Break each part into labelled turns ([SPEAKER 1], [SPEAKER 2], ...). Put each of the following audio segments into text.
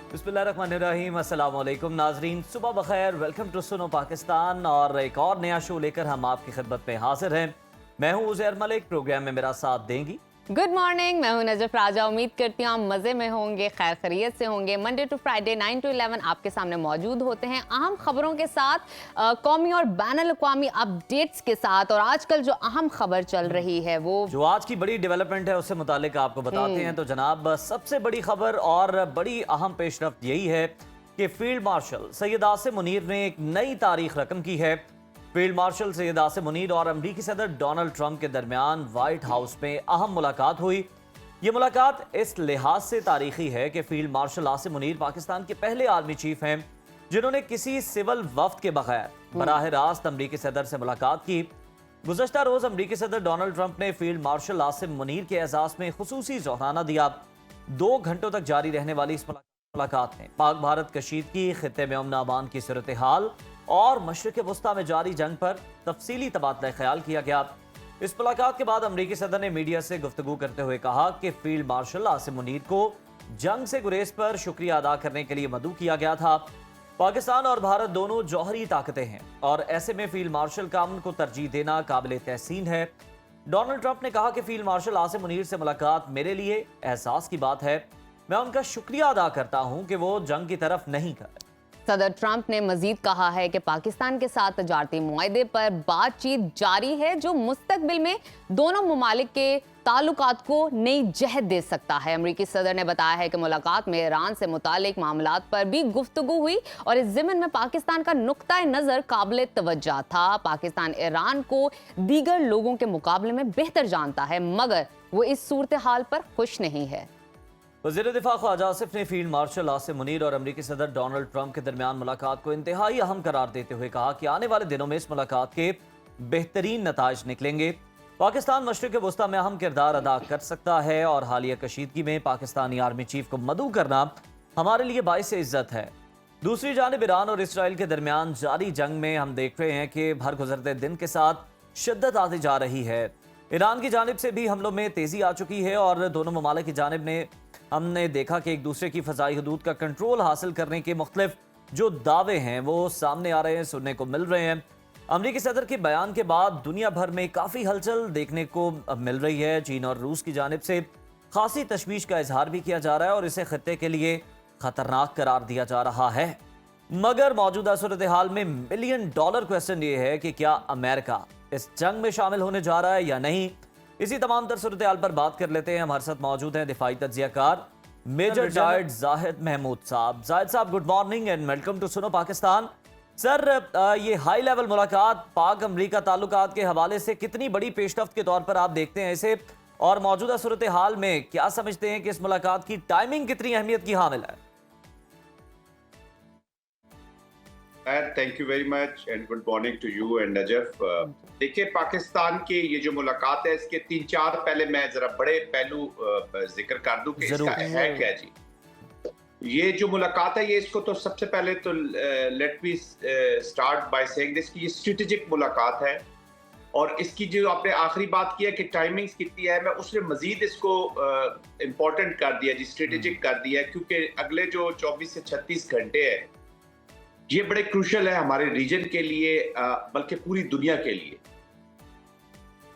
[SPEAKER 1] बिस्मिल्लाहिर्रहमानिर्रहीम, अस्सलाम वालेकुम नाजरीन, सुबह बखैर। वेलकम टू सुनो पाकिस्तान और एक और नया शो लेकर हम आपकी खिदमत में हाजिर हैं। मैं हूं उज़ैर मलिक। प्रोग्राम में मेरा साथ देंगी।
[SPEAKER 2] गुड मॉर्निंग, मैं हूं नजफ राजा। उम्मीद करती हूँ आप मज़े में होंगे, खैर खैरियत से होंगे। मंडे टू फ्राइडे 9 to 11 आपके सामने मौजूद होते हैं अहम खबरों के साथ, कौमी और बैनुल अक़वामी अपडेट्स के साथ। और आजकल जो अहम खबर चल रही है वो
[SPEAKER 1] जो आज की बड़ी डेवलपमेंट है उससे मुतालिक आपको बताते हैं। तो जनाब, सबसे बड़ी खबर और बड़ी अहम पेशरफ्त यही है कि फील्ड मार्शल सैयद आसिम मुनीर ने एक नई तारीख रकम की है। फील्ड मार्शल सैयद आसिम मुनीर और अमरीकी सदर डोनाल्ड ट्रंप के दरमियान व्हाइट हाउस में अहम मुलाकात हुई। ये मुलाकात इस लिहाज से तारीखी है कि फील्ड मार्शल आसिम मुनीर पाकिस्तान के पहले आर्मी चीफ हैं जिन्होंने किसी सिविल वफ्द के बगैर बराह रास्त अमरीकी सदर से मुलाकात की। गुज़श्ता रोज अमरीकी सदर डोनाल्ड ट्रंप ने फील्ड मार्शल आसिम मुनीर के एजाज में खुसूसी जोहराना दिया। 2 घंटों तक जारी रहने वाली इस मुलाकात में पाक भारत कशीदगी, खित्ते में अमन अमान की सूरत हाल और मशरिक़ वस्ता में जारी जंग पर तफसीली तबादला ख्याल किया गया। इस मुलाकात के बाद अमरीकी सदर ने मीडिया से गुफ्तगू करते हुए कहा कि फील्ड मार्शल आसिम मुनीर को जंग से गुरेज पर शुक्रिया अदा करने के लिए मदऊ किया गया था। पाकिस्तान और भारत दोनों जौहरी ताकतें हैं और ऐसे में फील्ड मार्शल का अमन को तरजीह देना काबिल तहसीन है। डोनाल्ड ट्रंप ने कहा कि फील्ड मार्शल आसिम मुनीर से मुलाकात मेरे लिए एहसास की बात है। मैं उनका शुक्रिया अदा करता हूं कि वो जंग की तरफ नहीं कर रहे।
[SPEAKER 2] सदर ट्रंप ने मजीद कहा है कि पाकिस्तान के साथ तजारती मुआहदे पर बातचीत जारी है जो मुस्तकबिल में दोनों ममालिक के ताल्लुकात को नई जहत दे सकता है। अमरीकी सदर ने बताया है कि मुलाकात में ईरान से मुतालिक मामलात पर भी गुफ्तगू हुई और इस ज़िमन में पाकिस्तान का नुक्ता नज़र काबिल तवज्जो था। पाकिस्तान ईरान को दीगर लोगों के मुकाबले में बेहतर जानता है मगर वो इस सूरत हाल पर खुश नहीं है।
[SPEAKER 1] वज़ीर दिफा ख्वाजा आसिफ ने फील्ड मार्शल आसिम मुनीर और अमरीकी सदर डोनाल्ड ट्रंप के दरमियान मुलाकात को इंतहाई अहम करार देते हुए कहा कि आने वाले दिनों में इस मुलाकात के बेहतरीन नताइज निकलेंगे। पाकिस्तान मशरिक़ वस्ता में अहम किरदार अदा कर सकता है और हालिया कशीदगी में पाकिस्तानी आर्मी चीफ को मदऊ करना हमारे लिए बाइस इज्जत है। दूसरी जानिब ईरान और इसराइल के दरमियान जारी जंग में हम देख रहे हैं कि हर गुजरते दिन के साथ शिद्दत आती जा रही है। ईरान की जानिब से भी हमलों में तेजी आ चुकी है और दोनों ममालिक की जानिब ने हमने देखा कि एक दूसरे की फ़ज़ाई हदूद का कंट्रोल हासिल करने के मुख्तलिफ जो दावे हैं वो सामने आ रहे हैं, सुनने को मिल रहे हैं। अमरीकी सदर के बयान के बाद दुनिया भर में काफ़ी हलचल देखने को मिल रही है। चीन और रूस की जानिब से खासी तशवीश का इजहार भी किया जा रहा है और इसे खत्ते के लिए ख़तरनाक करार दिया जा रहा है। मगर मौजूदा सूरत हाल में $1 मिलियन क्वेश्चन ये है कि क्या अमेरिका इस जंग में शामिल होने जा रहा है या नहीं। इसी तमाम तर सूरत हाल पर बात कर लेते हैं। हमारे साथ मौजूद हैं दिफाई तज्जियाकार मेजर जाहिद जाहिद महमूद साहब। जाहिद साहब, good morning and welcome to Suno Pakistan. Sir, ये हाई लेवल मुलाकात पाक अमरीका ताल्लुकात के हवाले से कितनी बड़ी पेशरफ्त के तौर पर आप देखते हैं इसे, और मौजूदा सूरत हाल में क्या समझते हैं कि इस मुलाकात की टाइमिंग कितनी अहमियत की हामिल है?
[SPEAKER 3] Thank you very much and good morning to you and Najaf. देखिए, पाकिस्तान की ये जो मुलाकात है इसके 3-4 पहले मैं जरा बड़े पहलू जिक्र कर दूं कि इसका है क्या जी। ये जो मुलाकात है ये इसको तो सबसे पहले तो let me start by saying this कि ये स्ट्रेटेजिक मुलाकात है और इसकी जो आपने आखिरी बात की है कि टाइमिंग्स कितनी है, मैं उसने मजीद इसको इम्पोर्टेंट कर दिया जी, स्ट्रेटेजिक कर दिया, क्योंकि अगले जो 24 से 36 घंटे है ये बड़े क्रूशल है हमारे रीजन के लिए, बल्कि पूरी दुनिया के लिए।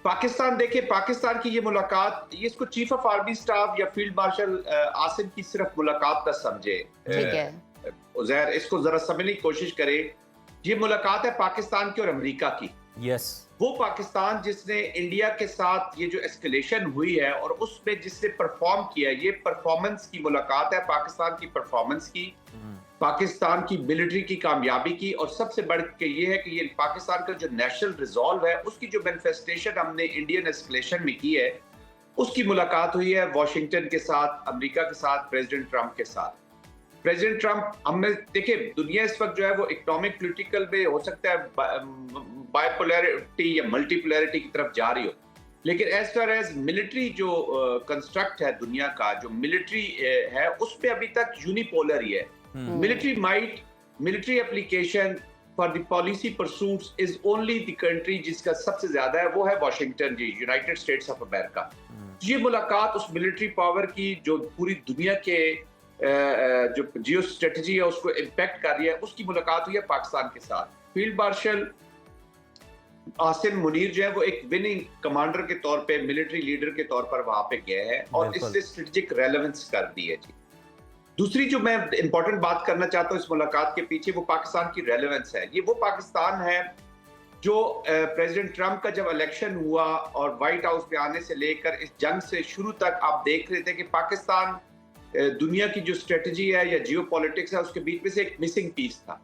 [SPEAKER 3] पाकिस्तान, देखिए, पाकिस्तान की ये मुलाकात, ये इसको चीफ ऑफ आर्मी स्टाफ या फील्ड मार्शल आसिम की सिर्फ मुलाकात का समझे।
[SPEAKER 2] ठीक है
[SPEAKER 3] उज़ैर, इसको जरा समझने की कोशिश करे। ये मुलाकात है पाकिस्तान की और अमेरिका की।
[SPEAKER 1] यस,
[SPEAKER 3] वो पाकिस्तान जिसने इंडिया के साथ ये जो एस्केलेशन हुई है और उसमें जिसने परफॉर्म किया, ये परफॉर्मेंस की मुलाकात है, पाकिस्तान की परफॉर्मेंस की, पाकिस्तान की मिलिट्री की कामयाबी की, और सबसे बढ़ के ये है कि ये पाकिस्तान का जो नेशनल रिजॉल्व है उसकी जो मैनिफेस्टेशन हमने इंडियन एस्केलेशन में की है उसकी मुलाकात हुई है वाशिंगटन के साथ, अमेरिका के साथ, प्रेसिडेंट ट्रंप के साथ। प्रेसिडेंट ट्रंप, हमने देखिए दुनिया इस वक्त जो है वो इकोनॉमिक पॉलिटिकल में हो सकता है बाइपोलैरिटी या मल्टीपोलैरिटी की तरफ जा रही हो, लेकिन एज फार एज मिलिट्री जो कंस्ट्रक्ट है दुनिया का, जो मिलिट्री है उसमें अभी तक यूनिपोलर ही है। Military might, military application for the policy pursuits is only the country जिसका सबसे ज्यादा है वो है Washington ji, United States of America. ये मुलाकात उस मिलिट्री पावर की जो पूरी दुनिया के जो जियो स्ट्रेटजी है उसको इम्पैक्ट कर रही है, उसकी मुलाकात हुई है पाकिस्तान के साथ। फील्ड मार्शल आसिम मुनीर जो है वो एक विनिंग कमांडर के तौर पे, मिलिट्री लीडर के तौर पर वहां पे गए हैं और इससे स्ट्रेटेजिक रेलेवेंस कर दी है जी। दूसरी जो मैं इंपॉर्टेंट बात करना चाहता हूँ इस मुलाकात के पीछे, वो पाकिस्तान की रेलेवेंस है। ये वो पाकिस्तान है जो प्रेसिडेंट ट्रंप का जब इलेक्शन हुआ और व्हाइट हाउस पे आने से लेकर इस जंग से शुरू तक आप देख रहे थे कि पाकिस्तान दुनिया की जो स्ट्रेटजी है या जियो पॉलिटिक्स है उसके बीच में से एक मिसिंग पीस था।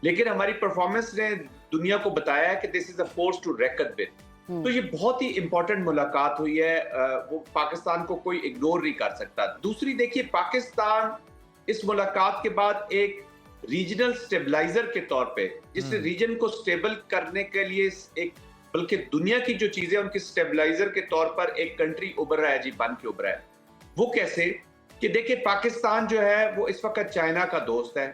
[SPEAKER 3] लेकिन हमारी परफॉर्मेंस ने दुनिया को बताया है कि this is a force to reckon with. तो ये बहुत ही इंपॉर्टेंट मुलाकात हुई है, वो पाकिस्तान को कोई इग्नोर नहीं कर सकता। दूसरी देखिए, पाकिस्तान इस मुलाकात के बाद एक रीजनल स्टेबलाइजर के तौर पे, जिससे रीजन को स्टेबल करने के लिए एक, बल्कि दुनिया की जो चीजें उनकी स्टेबलाइजर के तौर पर एक कंट्री उभर रहा है जी, बन के उभरा है। वो कैसे कि देखिए, पाकिस्तान जो है वो इस वक्त चाइना का दोस्त है,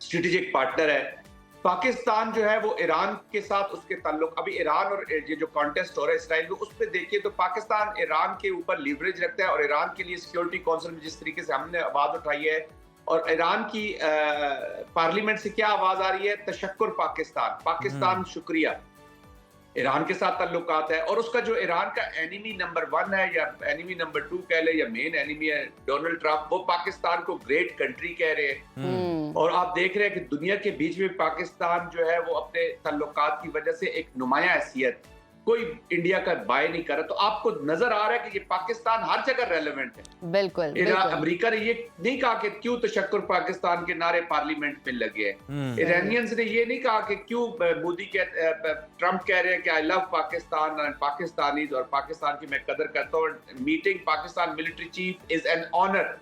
[SPEAKER 3] स्ट्रेटेजिक पार्टनर है। पाकिस्तान जो है वो ईरान के साथ उसके ताल्लुक, अभी ईरान और ये जो कॉन्टेस्ट हो रहा है इसराइल में, उस पर देखिए तो पाकिस्तान ईरान के ऊपर लीवरेज रखता है और ईरान के लिए सिक्योरिटी काउंसिल में जिस तरीके से हमने आवाज उठाई है और ईरान की पार्लियामेंट से क्या आवाज आ रही है, तशक्कुर पाकिस्तान, पाकिस्तान शुक्रिया। ईरान के साथ ताल्लुकात है और उसका जो ईरान का एनिमी नंबर 1 है या एनिमी नंबर 2 कह ले या मेन एनिमी है डोनाल्ड ट्रंप, वो पाकिस्तान को ग्रेट कंट्री कह रहे हैं। और आप देख रहे हैं कि दुनिया के बीच में पाकिस्तान जो है वो अपने ताल्लुकात की वजह से एक नुमाया हैसियत, कोई इंडिया का बाय नहीं कर रहा। तो आपको नजर आ रहा है कि ये पाकिस्तान हर जगह रेलेवेंट है।
[SPEAKER 2] बिल्कुल।
[SPEAKER 3] अमेरिका ने ये नहीं कहा कि क्यों तशक्कुर पाकिस्तान के नारे पार्लियामेंट में लगे हैं। ईरानियंस ने ये नहीं कहा कि क्यों मोदी के ट्रंप कह रहे हैं कि I love Pakistan and Pakistanis और पाकिस्तान की मैं कदर करता हूँ। Meeting Pakistan military chief is an honour.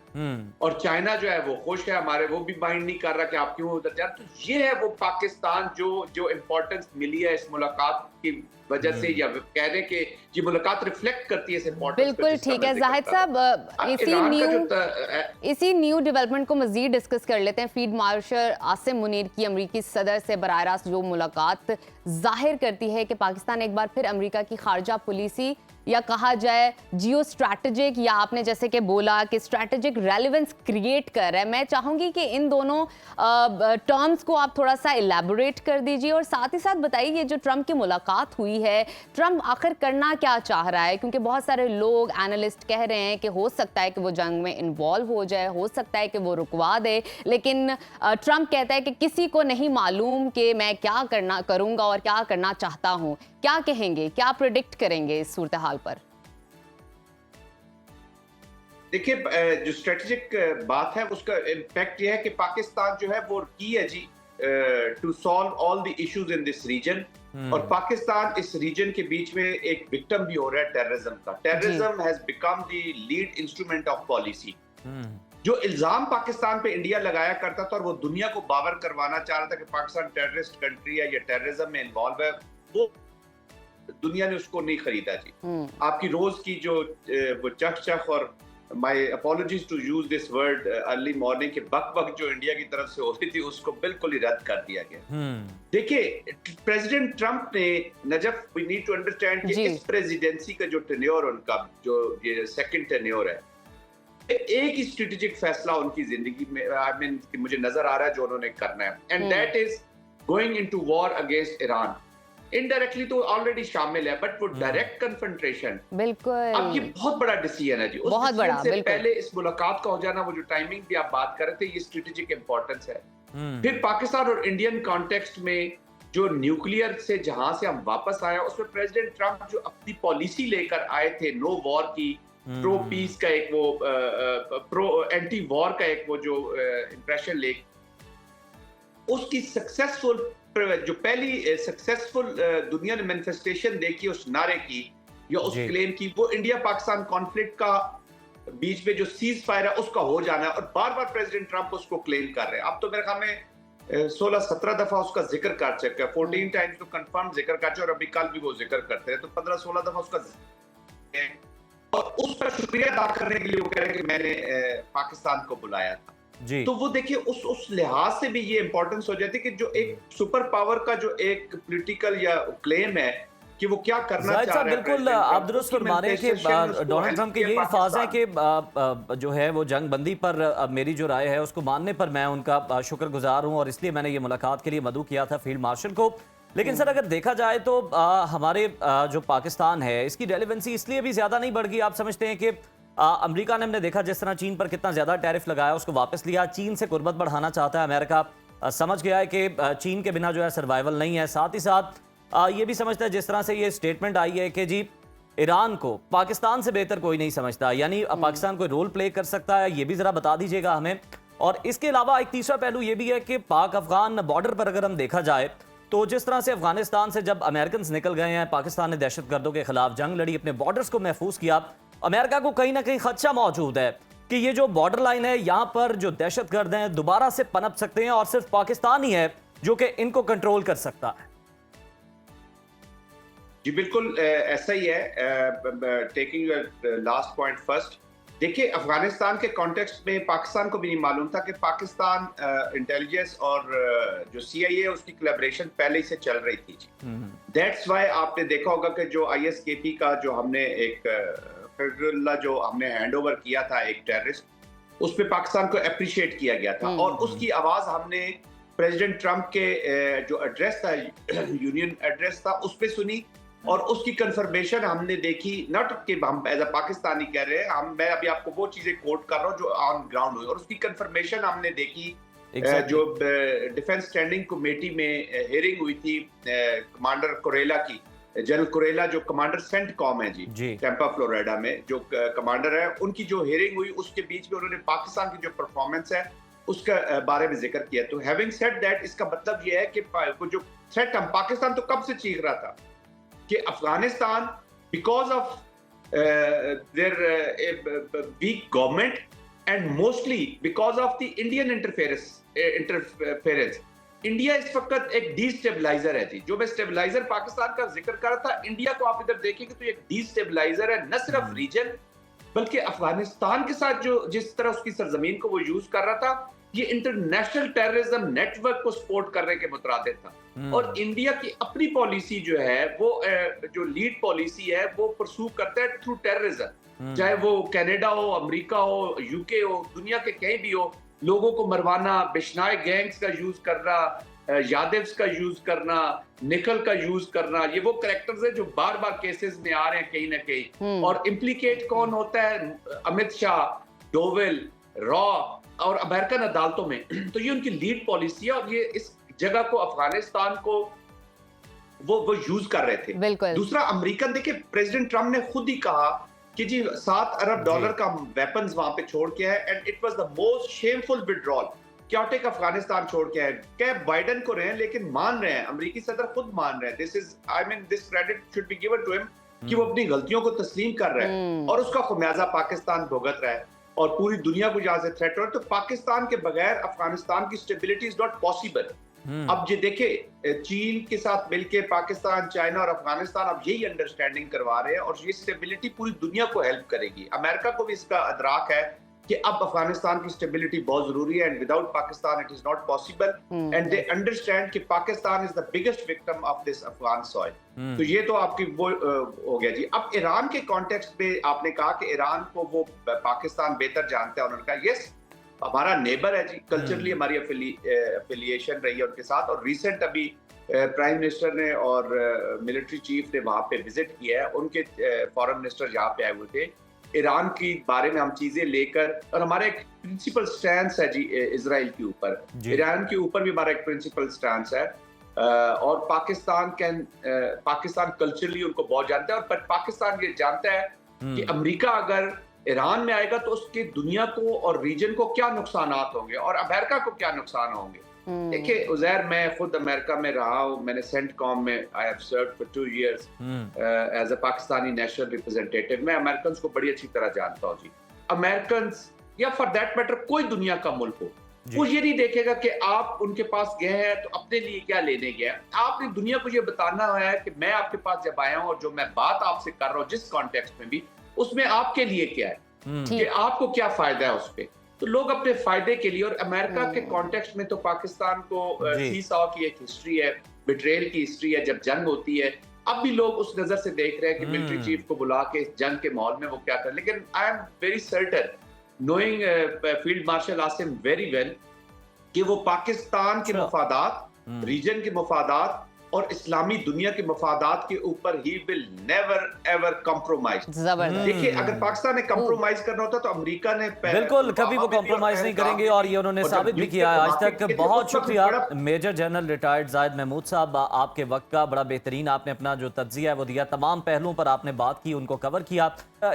[SPEAKER 3] और चाइना जो है वो खुश है हमारे, वो भी माइंड नहीं कर रहा कि आप क्यों उधर जा रहे। तो ये है वो पाकिस्तान जो इम्पोर्टेंस मिली है इस मुलाकात की वजह से, या कह रहे कि ये मुलाकात रिफ्लेक्ट करती है इस इम्पोर्टेंस।
[SPEAKER 2] बिल्कुल ठीक है जाहिद साहब, इसी न्यू डेवलपमेंट को मजीद डिस्कस कर लेते हैं। फील्ड मार्शल आसिम मुनीर की अमरीकी सदर से बराह रास्त जो मुलाकात जाहिर करती है कि पाकिस्तान एक बार फिर अमरीका की खारजा पॉलिसी या कहा जाए जियो स्ट्रैटेजिक, या आपने जैसे कि बोला कि स्ट्रैटेजिक रेलेवेंस क्रिएट कर रहा है। मैं चाहूंगी कि इन दोनों टर्म्स को आप थोड़ा सा इलेबोरेट कर दीजिए और साथ ही साथ बताइए ये जो ट्रंप की मुलाकात हुई है, ट्रंप आखिर करना क्या चाह रहा है? क्योंकि बहुत सारे लोग एनालिस्ट कह रहे हैं कि हो सकता है कि वो जंग में इन्वॉल्व हो जाए, हो सकता है कि वो रुकवा दे, लेकिन ट्रंप कहता है कि किसी को नहीं मालूम कि मैं क्या करूंगा और क्या करना चाहता हूं। क्या कहेंगे, क्या प्रेडिक्ट करेंगे इस सूरत हाल पर?
[SPEAKER 3] देखिए, जो स्ट्रेटेजिक बात है उसका इम्पैक्ट ये है कि पाकिस्तान जो है वो की है जी to solve all the issues in this region. और पाकिस्तान इस रीजन के बीच में एक विक्टिम भी हो रहा है टेररिज्म का। Terrorism has become the lead instrument of policy. जो इल्जाम पाकिस्तान पे इंडिया लगाया करता था और वो दुनिया को बावर करवाना चाह रहा था कि पाकिस्तान टेररिस्ट कंट्री है या टेररिज्म में इन्वॉल्व है, वो दुनिया ने उसको नहीं खरीदा जी। आपकी रोज की जो वो चख और my apologies to use this word early morning के बक जो इंडिया की तरफ से होती थी उसको बिल्कुल ही रद्द कर दिया गया। देखिए, प्रेसिडेंट ट्रंप ने, Najaf we need to understand कि इस प्रेसिडेंसी का जो टेन्योर उनका जो ये सेकंड टेन्योर है, एक ही स्ट्रेटेजिक फैसला उनकी जिंदगी में आई मीन मुझे नजर आ रहा है जो उन्होंने करना है, and that is going into war against Iran. Indirectly तो ऑलरेडी शामिल है, बट वो डायरेक्ट कन्फ्रंटेशन,
[SPEAKER 2] बिल्कुल
[SPEAKER 3] अब ये बहुत बड़ा डिसीजन है जी। उस
[SPEAKER 2] बहुत बड़ा,
[SPEAKER 3] से पहले इस मुलाकात का हो जाना, वो जो टाइमिंग भी आप बात कर रहे थे, ये स्ट्रेटेजिक इंपॉर्टेंस है। फिर पाकिस्तान और इंडियन कॉन्टेक्स्ट में जो न्यूक्लियर से जहां से हम वापस आए, उसमें प्रेसिडेंट ट्रंप जो अपनी पॉलिसी लेकर आए थे नो वॉर की, प्रो पीस का एक वो प्रो एंटी वॉर का एक वो जो इंप्रेशन ले, उसकी सक्सेसफुल जो पहली सक्सेसफुल दुनिया ने मैनिफेस्टेशन देखी उस नारे की या उस क्लेम की, वो इंडिया पाकिस्तान कॉन्फ्लिक्ट का बीच में जो सीज फायर है उसका हो जाना है। और बार बार प्रेसिडेंट ट्रंप उसको क्लेम कर रहे हैं। अब तो मेरे ख्याल में 16-17 दफा उसका जिक्र कर चुका है, 14 टाइम्स तो कंफर्म जिक्र कर चुका है और अभी कल भी वो जिक्र करते हैं, तो 15-16 दफा उसका और उसका शुक्रिया अदा करने के लिए वो कह रहे हैं कि मैंने पाकिस्तान को बुलाया था जी। तो वो देखिए उस लिहाज से भी ये इंपॉर्टेंस हो जाती है कि जो एक सुपर पावर का जो एक पॉलिटिकल या क्लेम है कि वो क्या करना
[SPEAKER 1] जाहिद
[SPEAKER 3] चाह
[SPEAKER 1] साहब,
[SPEAKER 3] रहा है।
[SPEAKER 1] बिल्कुल आप दुरुस्त फरमाने कि डोनाल्ड ट्रंप के यही अल्फाज हैं कि जो है वो जंग बंदी पर मेरी जो राय है उसको मानने पर मैं उनका शुक्रगुजार हूं और इसलिए मैंने ये मुलाकात के लिए मदऊ किया था फील्ड मार्शल को। लेकिन सर अगर देखा जाए तो हमारे जो पाकिस्तान है इसकी रेलेवेंसी इसलिए भी ज्यादा नहीं बढ़ गई, आप समझते हैं कि अमेरिका ने, हमने देखा जिस तरह चीन पर कितना ज्यादा टैरिफ लगाया उसको वापस लिया, चीन से कुर्बत बढ़ाना चाहता है अमेरिका, समझ गया है कि चीन के बिना जो है सर्वाइवल नहीं है, साथ ही साथ ये भी समझता है जिस तरह से ये स्टेटमेंट आई है कि जी ईरान को पाकिस्तान से बेहतर कोई नहीं समझता, यानी पाकिस्तान कोई रोल प्ले कर सकता है, ये भी जरा बता दीजिएगा हमें। और इसके अलावा एक तीसरा पहलू ये भी है कि पाक अफगान बॉर्डर पर अगर हम देखा जाए तो जिस तरह से अफगानिस्तान से जब अमेरिकन निकल गए हैं, पाकिस्तान ने दहशतगर्दों के खिलाफ जंग लड़ी, अपने बॉर्डर्स को महफूज किया, अमेरिका को कहीं ना कहीं खदशा मौजूद है कि ये जो बॉर्डर लाइन है यहाँ पर जो दहशतगर्द हैं दोबारा से पनप सकते हैं और सिर्फ पाकिस्तान ही है जो कि इनको कंट्रोल कर सकता है।
[SPEAKER 3] जी बिल्कुल ऐसा ही है। टेकिंग लास्ट पॉइंट फर्स्ट, देखिए अफगानिस्तान के कॉन्टेक्स्ट में पाकिस्तान को भी नहीं मालूम था कि पाकिस्तान इंटेलिजेंस और जो CIA उसकी कोलैबोरेशन पहले ही से चल रही थी जी। दैट्स वाई आपने देखा होगा कि जो ISKP का जो हमने एक जो हमने हैंड ओवर किया था एक टेररिस्ट, उस पर पाकिस्तान को अप्रिशिएट किया गया था और उसकी आवाज हमने प्रेसिडेंट ट्रंप के जो एड्रेस था, यूनियन एड्रेस था, उस पर सुनी और उसकी कंफर्मेशन हमने देखी। नॉट कि हम एज अ पाकिस्तानी कह रहे हैं, मैं अभी आपको वो चीजें कोट कर रहा हूँ जो ऑन ग्राउंड हुई और उसकी कंफर्मेशन हमने देखी। जो डिफेंस स्टैंडिंग कमेटी में हियरिंग हुई थी कमांडर कुरेला की, जनरल कुरेला जो कमांडर सेंटकॉम है जी टेम्पा फ्लोरिडा में जो कमांडर है, उनकी जो हियरिंग हुई उसके बीच में उन्होंने पाकिस्तान की जो परफॉर्मेंस है उसका बारे में जिक्र किया। तो हैविंग सेड दैट, इसका मतलब ये है कि जो थ्रेट हम पाकिस्तान तो कब से चीख रहा था कि Afghanistan because of their week government and mostly because of the Indian interference, India इस वक्त एक डीस्टेबलाइजर है जी। जो मैं स्टेबलाइजर पाकिस्तान का जिक्र कर रहा था, इंडिया को आप इधर देखेंगे तो एक डीस्टेबलाइजर है, न सिर्फ रीजन बल्कि अफगानिस्तान के साथ जो जिस तरह उसकी सरजमीन को वो यूज कर रहा था, ये इंटरनेशनल टेररिज्म नेटवर्क को सपोर्ट करने के मुतरादिफ था। और इंडिया की अपनी पॉलिसी जो है वो जो लीड पॉलिसी है वो परसू करता है थ्रू टेररिज्म, चाहे वो कनाडा हो, अमेरिका हो, UK हो, दुनिया के कहीं भी हो, लोगों को मरवाना, बिश्नाई गैंग्स का यूज करना, यादव्स का यूज करना, निकल का यूज करना, ये वो कैरेक्टर्स है जो बार बार केसेस में आ रहे हैं कहीं ना कहीं। और इम्प्लीकेट कौन होता है? अमित शाह, डोवेल, रॉ और अमेरिकन अदालतों में। तो ये उनकी लीड पॉलिसी है और ये इस जगह को अफगानिस्तान को वो यूज कर रहे थे। दूसरा अमेरिकन, देखिए प्रेसिडेंट ट्रंप ने खुद ही कहा कि जी $7 अरब का वेपन्स वहां पे छोड़ के है and it was the most shameful withdrawal, chaotic Afghanistan छोड़ के है। क्या बाइडेन को रहे हैं लेकिन मान रहे हैं, अमेरिकी सदर खुद मान रहे हैं। This credit should be given to him कि वो अपनी गलतियों को तस्लीम कर रहे हैं और उसका खुमियाजा पाकिस्तान भुगत रहा है और पूरी दुनिया को जहां से थ्रेट हो रहा है। तो पाकिस्तान के बगैर अफगानिस्तान की स्टेबिलिटी इज नॉट पॉसिबल। अब ये देखे चीन के साथ मिलके पाकिस्तान, चाइना और अफगानिस्तान अब यही अंडरस्टैंडिंग करवा रहे हैं और ये स्टेबिलिटी पूरी दुनिया को हेल्प करेगी। अमेरिका को भी इसका अदराक है कि अब अफगानिस्तान की स्टेबिलिटी बहुत जरूरी है and without Pakistan it is not possible and they understand कि Pakistan is the biggest victim of this Afghan soil. तो ये तो आपकी वो हो गया जी। अब ईरान के कॉन्टेक्स्ट में आपने कहा कि ईरान को वो पाकिस्तान बेहतर जानता है। उन्होंने कहा यस, हमारा नेबर है जी, कल्चरली हमारी एफिलिएशन रही है उनके साथ। और रिसेंट अभी प्राइम मिनिस्टर ने और मिलिट्री चीफ ने वहां पे विजिट किया है, उनके फॉरेन मिनिस्टर यहाँ पे आए हुए थे। ईरान की बारे में हम चीजें लेकर, और हमारा एक प्रिंसिपल स्टैंस है जी इजराइल के ऊपर, ईरान के ऊपर भी हमारा एक प्रिंसिपल स्टैंस है। और पाकिस्तान कल्चरली उनको बहुत जानता है और पाकिस्तान ये जानता है कि अमेरिका अगर ईरान में आएगा तो उसके दुनिया को और रीजन को क्या नुकसान होंगे और अमेरिका को क्या नुकसान होंगे। देखिए उजैर, मैं खुद अमेरिका में रहा हूँ, मैंने सेंटकॉम में I have served for 2 years as a Pakistani national representative. मैं अमेरिकन को बड़ी अच्छी तरह जानता हूँ जी। अमेरिकन या फॉर दैट मैटर कोई दुनिया का मुल्क हो, वो ये नहीं देखेगा कि आप उनके पास गए हैं तो अपने लिए क्या लेने गए। आपने दुनिया को ये बताना है कि मैं आपके पास जब आया हूँ और जो मैं बात आपसे कर रहा हूँ जिस कॉन्टेक्स्ट में भी, उसमें आपके लिए क्या है, कि आपको क्या फायदा है उस पे। तो लोग अपने फायदे के लिए, और अमेरिका के कॉन्टेक्स्ट में तो पाकिस्तान को सीसॉ की एक हिस्ट्री है, बिट्रेल की हिस्ट्री है। जब जंग होती है अब भी लोग उस नजर से देख रहे हैं कि मिलिट्री चीफ को बुला के इस जंग के माहौल में वो क्या कर, लेकिन I am very certain knowing field marshal Asim very well कि वो पाकिस्तान के मफादात, रीजन के मफादात और इस्लामी दुनिया के मफादात के ऊपर he will never ever compromise. देखिए, अगर पाकिस्तान ने कॉम्प्रोमाइज करना होता तो अमेरिका ने
[SPEAKER 1] बिल्कुल कभी वो कॉम्प्रोमाइज नहीं करेंगे, और ये उन्होंने साबित भी किया है आज तक। बहुत शुक्रिया major general retired Zahid Mahmood साहब, आपके वक्त का बड़ा बेहतरीन आपने अपना जो तज्जिया है वो दिया, तमाम पहलुओं पर आपने बात की, उनको कवर किया।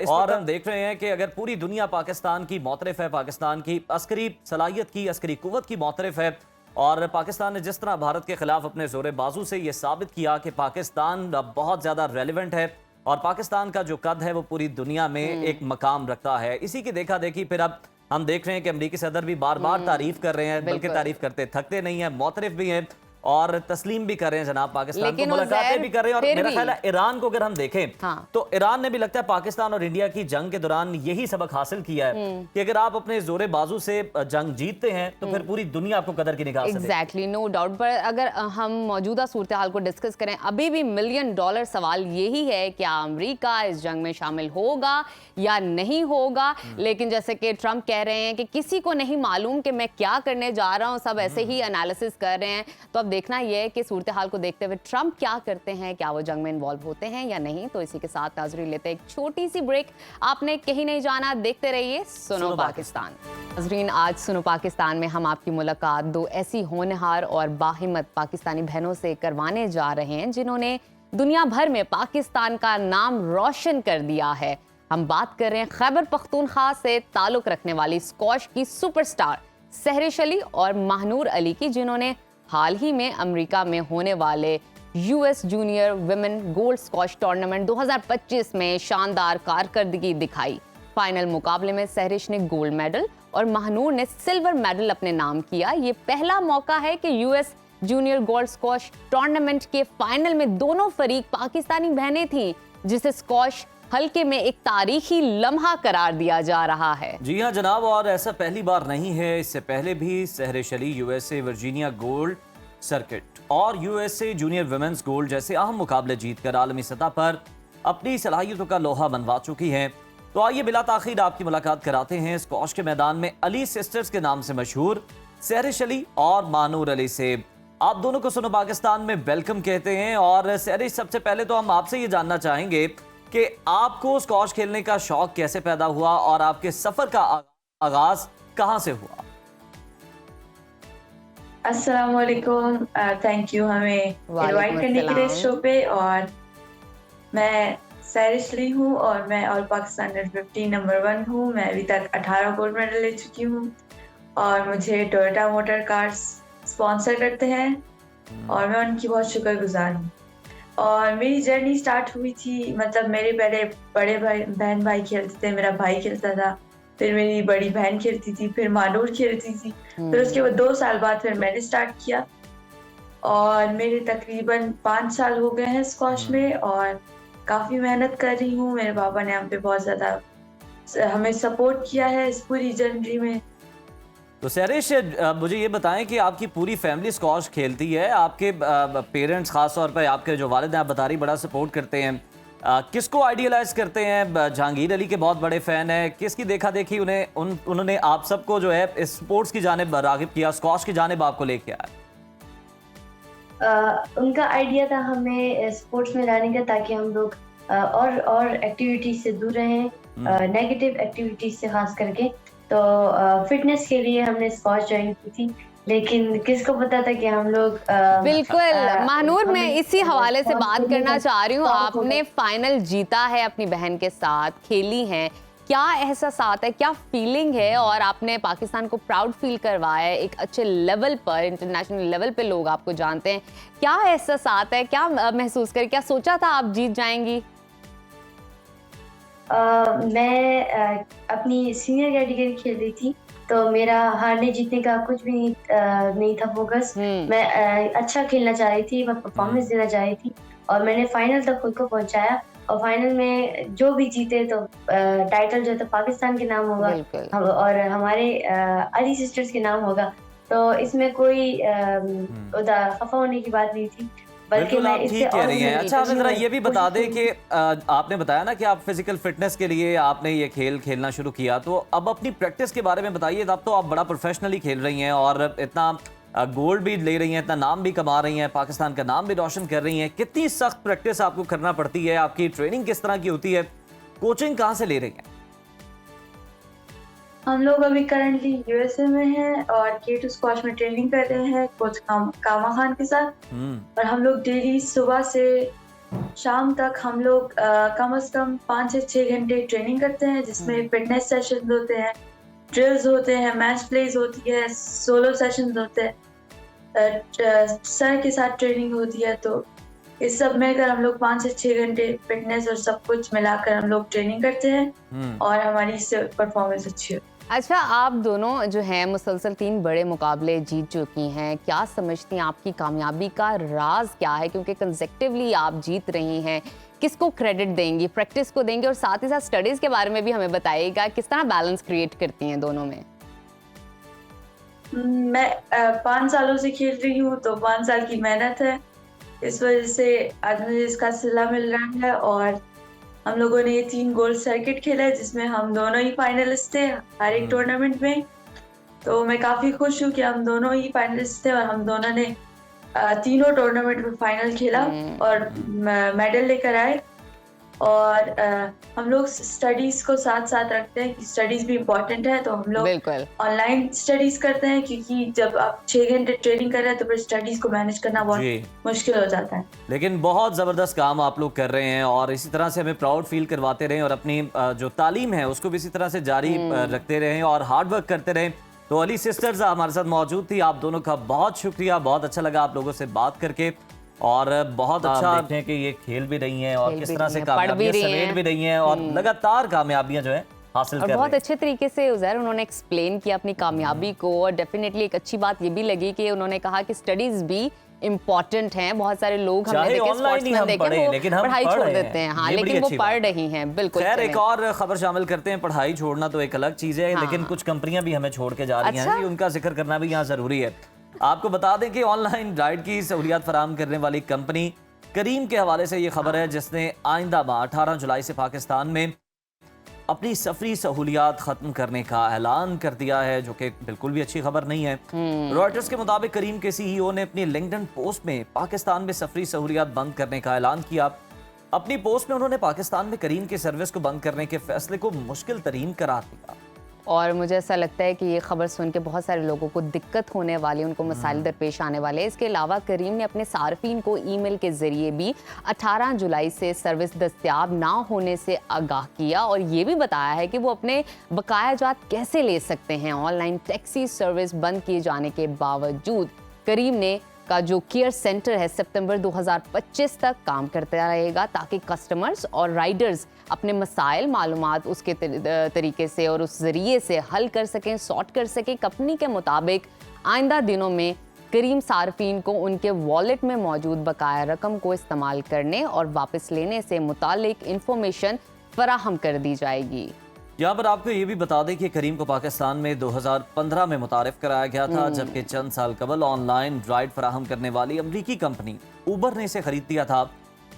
[SPEAKER 1] और हम देख रहे हैं कि अगर पूरी दुनिया पाकिस्तान की मौतरफ है, पाकिस्तान की अस्करी सलाहियत की, अस्करी कुव्वत की मौतरफ है, और पाकिस्तान ने जिस तरह भारत के खिलाफ अपने जोरे बाजू से ये साबित किया कि पाकिस्तान बहुत ज़्यादा रेलिवेंट है और पाकिस्तान का जो कद है वो पूरी दुनिया में एक मकाम रखता है। इसी की देखा देखी फिर अब हम देख रहे हैं कि अमेरिकी सदर भी बार बार तारीफ कर रहे हैं, बल्कि तारीफ करते थकते नहीं है, मौतरफ भी हैं और तस्लीम भी कर रहे हैं जनाब पाकिस्तान को, मुलाकातें भी कर रहे हैं। और मेरा ख्याल है ईरान को अगर हम देखें तो ईरान ने भी लगता है पाकिस्तान और इंडिया की जंग के दौरान यही सबक हासिल किया है कि अगर आप अपने जोरे बाजू से जंग जीतते हैं तो फिर पूरी दुनिया आपको कदर की निगाह से
[SPEAKER 2] एग्जैक्टली, नो डाउट। पर अगर हम मौजूदा सूरत हाल को डिस्कस करें, अभी भी $1 मिलियन सवाल यही है क्या अमेरिका इस जंग में शामिल होगा या नहीं होगा। लेकिन जैसे कि ट्रंप कह रहे हैं कि किसी को नहीं मालूम कि मैं क्या करने जा रहा हूं, सब ऐसे ही एनालिसिस कर रहे हैं। तो अब देखना यह है कि सूरत हाल को देखते हुए ट्रंप क्या करते हैं, क्या वो जंग में इन्वॉल्व होते हैं या नहीं। तो इसी के साथ नाज़रीन लेते हैं एक छोटी सी ब्रेक। आपने कहीं नहीं जाना, देखते रहिए सुनो पाकिस्तान। नाज़रीन, आज सुनो पाकिस्तान में हम आपकी मुलाकात दो ऐसी होनहार और बाहिम्मत पाकिस्तानी बहनों से करवाने जा रहे हैं जिन्होंने दुनिया भर में पाकिस्तान का नाम रोशन कर दिया है। हम बात कर रहे हैं खैबर पख्तूनख्वा से ताल्लुक रखने वाली स्क्वॉश की सुपरस्टार सहरिश अली और महानूर अली की, जिन्होंने हाल ही में अमेरिका में होने वाले US junior women gold squash tournament 2025 में शानदार कारकर्दगी दिखाई। फाइनल मुकाबले में सहरिश ने गोल्ड मेडल और महानूर ने सिल्वर मेडल अपने नाम किया। ये पहला मौका है कि US junior gold squash tournament के फाइनल में दोनों फरीक पाकिस्तानी बहनें थीं, जिसे स्क्वॉश हल्के में एक तारीखी लम्हा करार दिया जा रहा है।
[SPEAKER 1] जी हाँ जनाब, और ऐसा पहली बार नहीं है, इससे पहले भी Sahrish Ali USA Virginia gold circuit और यूएसए जूनियर वुमेन्स गोल्ड जैसे अहम मुकाबले जीतकर आलमी सतह पर अपनी सलाहियतों का लोहा मनवा चुकी हैं। तो आइए बिला ताखीर आपकी मुलाकात कराते हैं स्क्वॉश के मैदान में अली सिस्टर्स के नाम से मशहूर सहरिश अली और मानूर अली से। आप दोनों को सुनो पाकिस्तान में वेलकम कहते हैं। और सहरिश, सबसे पहले तो हम आपसे ये जानना चाहेंगे कि आपको स्क्वॉश खेलने का शौक कैसे पैदा हुआ और आपके सफर का आगाज कहां से हुआ?
[SPEAKER 4] अस्सलाम वालेकुम, थैंक यू हमें इनवाइट करने के लिए शो पे। और मैं सहरिश अली हूँ और मैं ऑल पाकिस्तान अंडर 15 नंबर 1 हूँ। मैं अभी तक 18 गोल्ड मेडल ले चुकी हूँ और मुझे टोयोटा मोटर कार्स स्पॉन्सर करते हैं और मैं उनकी बहुत शुक्रगुजार हूँ। और मेरी जर्नी स्टार्ट हुई थी, मतलब मेरे पहले बड़े बहन भाई खेलते थे, मेरा भाई खेलता था, फिर मेरी बड़ी बहन खेलती थी, फिर मानूर खेलती थी, फिर उसके बाद 2 साल बाद फिर मैंने स्टार्ट किया और मेरे तकरीबन 5 साल हो गए हैं स्क्वॉश में और काफ़ी मेहनत कर रही हूँ। मेरे पापा ने हम पे बहुत ज़्यादा हमें सपोर्ट किया है इस पूरी जर्नी में।
[SPEAKER 1] तो सहरिश, मुझे ये बताएं कि आपकी पूरी फैमिली स्क्वॉश खेलती है, आपके पेरेंट्स खास तौर पर आपके जो वालिद हैं आप बता रही बड़ा सपोर्ट करते हैं, किसको आइडियलाइज करते हैं? जहांगीर अली के बहुत बड़े फैन हैं, किसकी देखा देखी उन्होंने आप सबको जो है इस स्पोर्ट्स की जानिब रागिब किया, स्क्वॉश की जानिब आपको लेके आया?
[SPEAKER 5] उनका आइडिया था हमें स्पोर्ट्स में लाने का ताकि हम लोग और एक्टिविटीज से दूर रहें, नेगेटिव एक्टिविटीज से खास करके। तो फिटनेस के लिए हमने स्क्वॉश ज्वाइन की थी, लेकिन किसको पता था कि हम लोग
[SPEAKER 2] बिल्कुल। महानूर, मैं इसी हवाले से बात करना चाह रही हूँ। आपने फाइनल जीता है, अपनी बहन के साथ खेली हैं, क्या एहसासात है, क्या फीलिंग है? और आपने पाकिस्तान को प्राउड फील करवाया है, एक अच्छे लेवल पर, इंटरनेशनल लेवल पे लोग आपको जानते हैं, क्या एहसासात है, क्या महसूस कर, क्या सोचा था आप जीत जाएंगी?
[SPEAKER 5] मैं अपनी सीनियर कैटेगरी खेल रही थी, तो मेरा हारने जीतने का कुछ भी नहीं था फोकस। मैं अच्छा खेलना चाह रही थी, मैं परफॉर्मेंस देना चाह रही थी और मैंने फाइनल तक खुद को पहुंचाया। और फाइनल में जो भी जीते तो टाइटल जो है तो पाकिस्तान के नाम होगा और हमारे अली सिस्टर्स के नाम होगा। तो इसमें कोई खफा होने की बात नहीं थी। बल्कि
[SPEAKER 1] बिल्कुल
[SPEAKER 5] मैं
[SPEAKER 1] आप
[SPEAKER 5] इससे
[SPEAKER 1] ठीक कह
[SPEAKER 5] और
[SPEAKER 1] रही हैं। अच्छा, हमें जरा ये भी बता दें
[SPEAKER 5] कोशिश
[SPEAKER 1] कि आपने बताया ना कि आप फिजिकल फिटनेस के लिए आपने ये खेल खेलना शुरू किया, तो अब अपनी प्रैक्टिस के बारे में बताइए। अब तो आप बड़ा प्रोफेशनली खेल रही हैं और इतना गोल्ड भी ले रही हैं, इतना नाम भी कमा रही हैं, पाकिस्तान का नाम भी रोशन कर रही हैं। कितनी सख्त प्रैक्टिस आपको करना पड़ती है? आपकी ट्रेनिंग किस तरह की होती है? कोचिंग कहाँ से ले रही हैं?
[SPEAKER 4] हम लोग अभी करंटली यूएसए में हैं और K2 स्क्वॉश में ट्रेनिंग कर रहे हैं कोच कामा खान के साथ। और हम लोग डेली सुबह से शाम तक हम लोग कम से कम 5 से 6 घंटे ट्रेनिंग करते हैं, जिसमें फिटनेस सेशंस होते हैं, ड्रिल्स होते हैं, मैच प्लेज होती है, सोलो सेशंस होते हैं, सर के साथ ट्रेनिंग होती है। तो इस सब में अगर हम लोग 5 से 6 घंटे फिटनेस और सब कुछ मिलाकर हम लोग ट्रेनिंग करते हैं और हमारी इससे परफॉर्मेंस अच्छी होती है।
[SPEAKER 2] अच्छा, आप दोनों जो हैं मुसलसल 3 बड़े मुकाबले जीत चुकी हैं। क्या समझती हैं आपकी कामयाबी का राज क्या है? क्योंकि कंसेक्टिवली आप जीत रही हैं। किसको क्रेडिट देंगी? प्रैक्टिस को देंगे? और साथ ही साथ स्टडीज के बारे में भी हमें बताइएगा, किस तरह बैलेंस क्रिएट करती हैं दोनों में?
[SPEAKER 4] मैं 5 सालों से खेल रही हूँ, तो 5 साल की मेहनत है। इस वजह से आज मुझे इसका सिला मिल रहा है। और हम लोगों ने 3 गोल्ड सर्किट खेला है, जिसमें हम दोनों ही फाइनलिस्ट थे हर एक टूर्नामेंट में। तो मैं काफी खुश हूँ कि हम दोनों ही फाइनलिस्ट थे और हम दोनों ने तीनों टूर्नामेंट में फाइनल खेला और मेडल लेकर आए। और हम लोग स्टडीज को साथ साथ रखते हैं कि स्टडीज भी इम्पोर्टेंट है। तो हम लोग ऑनलाइन स्टडीज करते हैं, क्योंकि जब आप 6 घंटे ट्रेनिंग कर रहे हैं तो फिर स्टडीज को मैनेज करना बहुत मुश्किल हो जाता है।
[SPEAKER 1] लेकिन बहुत ज़बरदस्त काम आप लोग कर रहे हैं और इसी तरह से हमें प्राउड फील करवाते रहें और अपनी जो तालीम है उसको भी इसी तरह से जारी रखते रहें और हार्ड वर्क करते रहें। तो अली सिस्टर्स हमारे साथ मौजूद थी। आप दोनों का बहुत शुक्रिया, बहुत अच्छा लगा आप लोगों से बात करके और बहुत अच्छा देखते हैं कि ये खेल भी रही हैं और किस तरह से कामयाबियां समेट भी रही हैं और लगातार कामयाबियां जो है हासिल कर रही हैं।
[SPEAKER 2] बहुत अच्छे तरीके से उज़ैर उन्होंने एक्सप्लेन किया अपनी कामयाबी को। और डेफिनेटली एक अच्छी बात ये भी लगी कि उन्होंने कहा कि स्टडीज भी इम्पोर्टेंट हैं। बहुत सारे लोग हमने देखे स्पोर्ट्समैन देखे वो पढ़ाई छोड़ देते हैं, हाँ, लेकिन वो पढ़ रही हैं। बिल्कुल।
[SPEAKER 1] खैर, एक और खबर शामिल करते हैं। पढ़ाई छोड़ना तो एक अलग चीज है, लेकिन कुछ कंपनियां भी हमें छोड़ के जा रही हैं, उनका जिक्र करना भी यहाँ जरूरी है। आपको बता दें कि ऑनलाइन राइड की सहूलियत फराहम करने वाली कंपनी करीम के हवाले से ये खबर है, जिसने आइंदा माह 18 जुलाई से पाकिस्तान में अपनी सफरी सहूलियात खत्म करने का ऐलान कर दिया है, जो कि बिल्कुल भी अच्छी खबर नहीं है। रॉयटर्स के मुताबिक करीम के सीईओ ने अपनी लिंक्डइन पोस्ट में पाकिस्तान में सफरी सहूलियात बंद करने का ऐलान किया। अपनी पोस्ट में उन्होंने पाकिस्तान में करीम की सर्विस को बंद करने के फैसले को मुश्किल तरीन करार दिया।
[SPEAKER 2] और मुझे ऐसा लगता है कि ये खबर सुन के बहुत सारे लोगों को दिक्कत होने वाली, उनको मसाइल दरपेश आने वाले। इसके अलावा करीम ने अपने सार्फिन को ईमेल के जरिए भी 18 जुलाई से सर्विस दस्तयाब ना होने से आगाह किया और ये भी बताया है कि वो अपने बकाया जात कैसे ले सकते हैं। ऑनलाइन टैक्सी सर्विस बंद किए जाने के बावजूद करीम ने का जो केयर सेंटर है सितंबर 2025 तक काम करता रहेगा, ताकि कस्टमर्स और राइडर्स अपने मसाइल मालूमात उसके तरीके से और उस जरिए से हल कर सकें, सॉर्ट कर सकें। कंपनी के मुताबिक आइंदा दिनों में करीम सार्फिन को उनके वॉलेट में मौजूद बकाया रकम को इस्तेमाल करने और वापस लेने से मुतालिक इंफॉर्मेशन फराहम कर दी जाएगी।
[SPEAKER 1] यहाँ पर आपको ये भी बता दें कि करीम को पाकिस्तान में 2015 में मुतारिफ कराया गया था, जबकि चंद साल कबल ऑनलाइन राइड फराहम करने वाली अमरीकी कंपनी उबर ने इसे खरीद लिया था।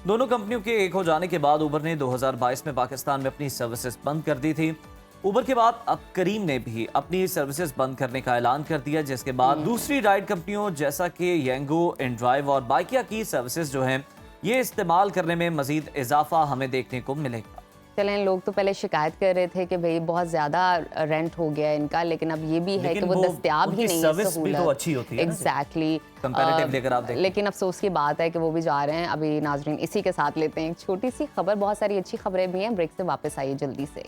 [SPEAKER 1] दोनों कंपनियों के एक हो जाने के बाद उबर ने 2022 में पाकिस्तान में अपनी सर्विसेज बंद कर दी थी। उबर के बाद अब करीम ने भी अपनी सर्विसेज बंद करने का ऐलान कर दिया, जिसके बाद दूसरी राइड कंपनियों जैसा कि येंगो, इनड्राइव और बाइकिया की सर्विसेज जो हैं ये इस्तेमाल करने में मजीद इजाफा हमें देखने को मिलेगा।
[SPEAKER 2] चलें, लोग तो पहले शिकायत कर रहे थे कि भाई बहुत ज्यादा रेंट हो गया इनका, लेकिन अब ये भी है कि वो दस्तयाब ही नहीं है।
[SPEAKER 1] सर्विस भी तो अच्छी होती है।
[SPEAKER 2] एग्जैक्टली,
[SPEAKER 1] कंपैरेटिवली अगर आप देखें।
[SPEAKER 2] लेकिन अफसोस की बात है कि वो भी जा रहे हैं। अभी नाजरीन इसी के साथ लेते हैं एक छोटी सी खबर, बहुत सारी अच्छी खबरें भी हैं। ब्रेक से वापस आइए जल्दी से।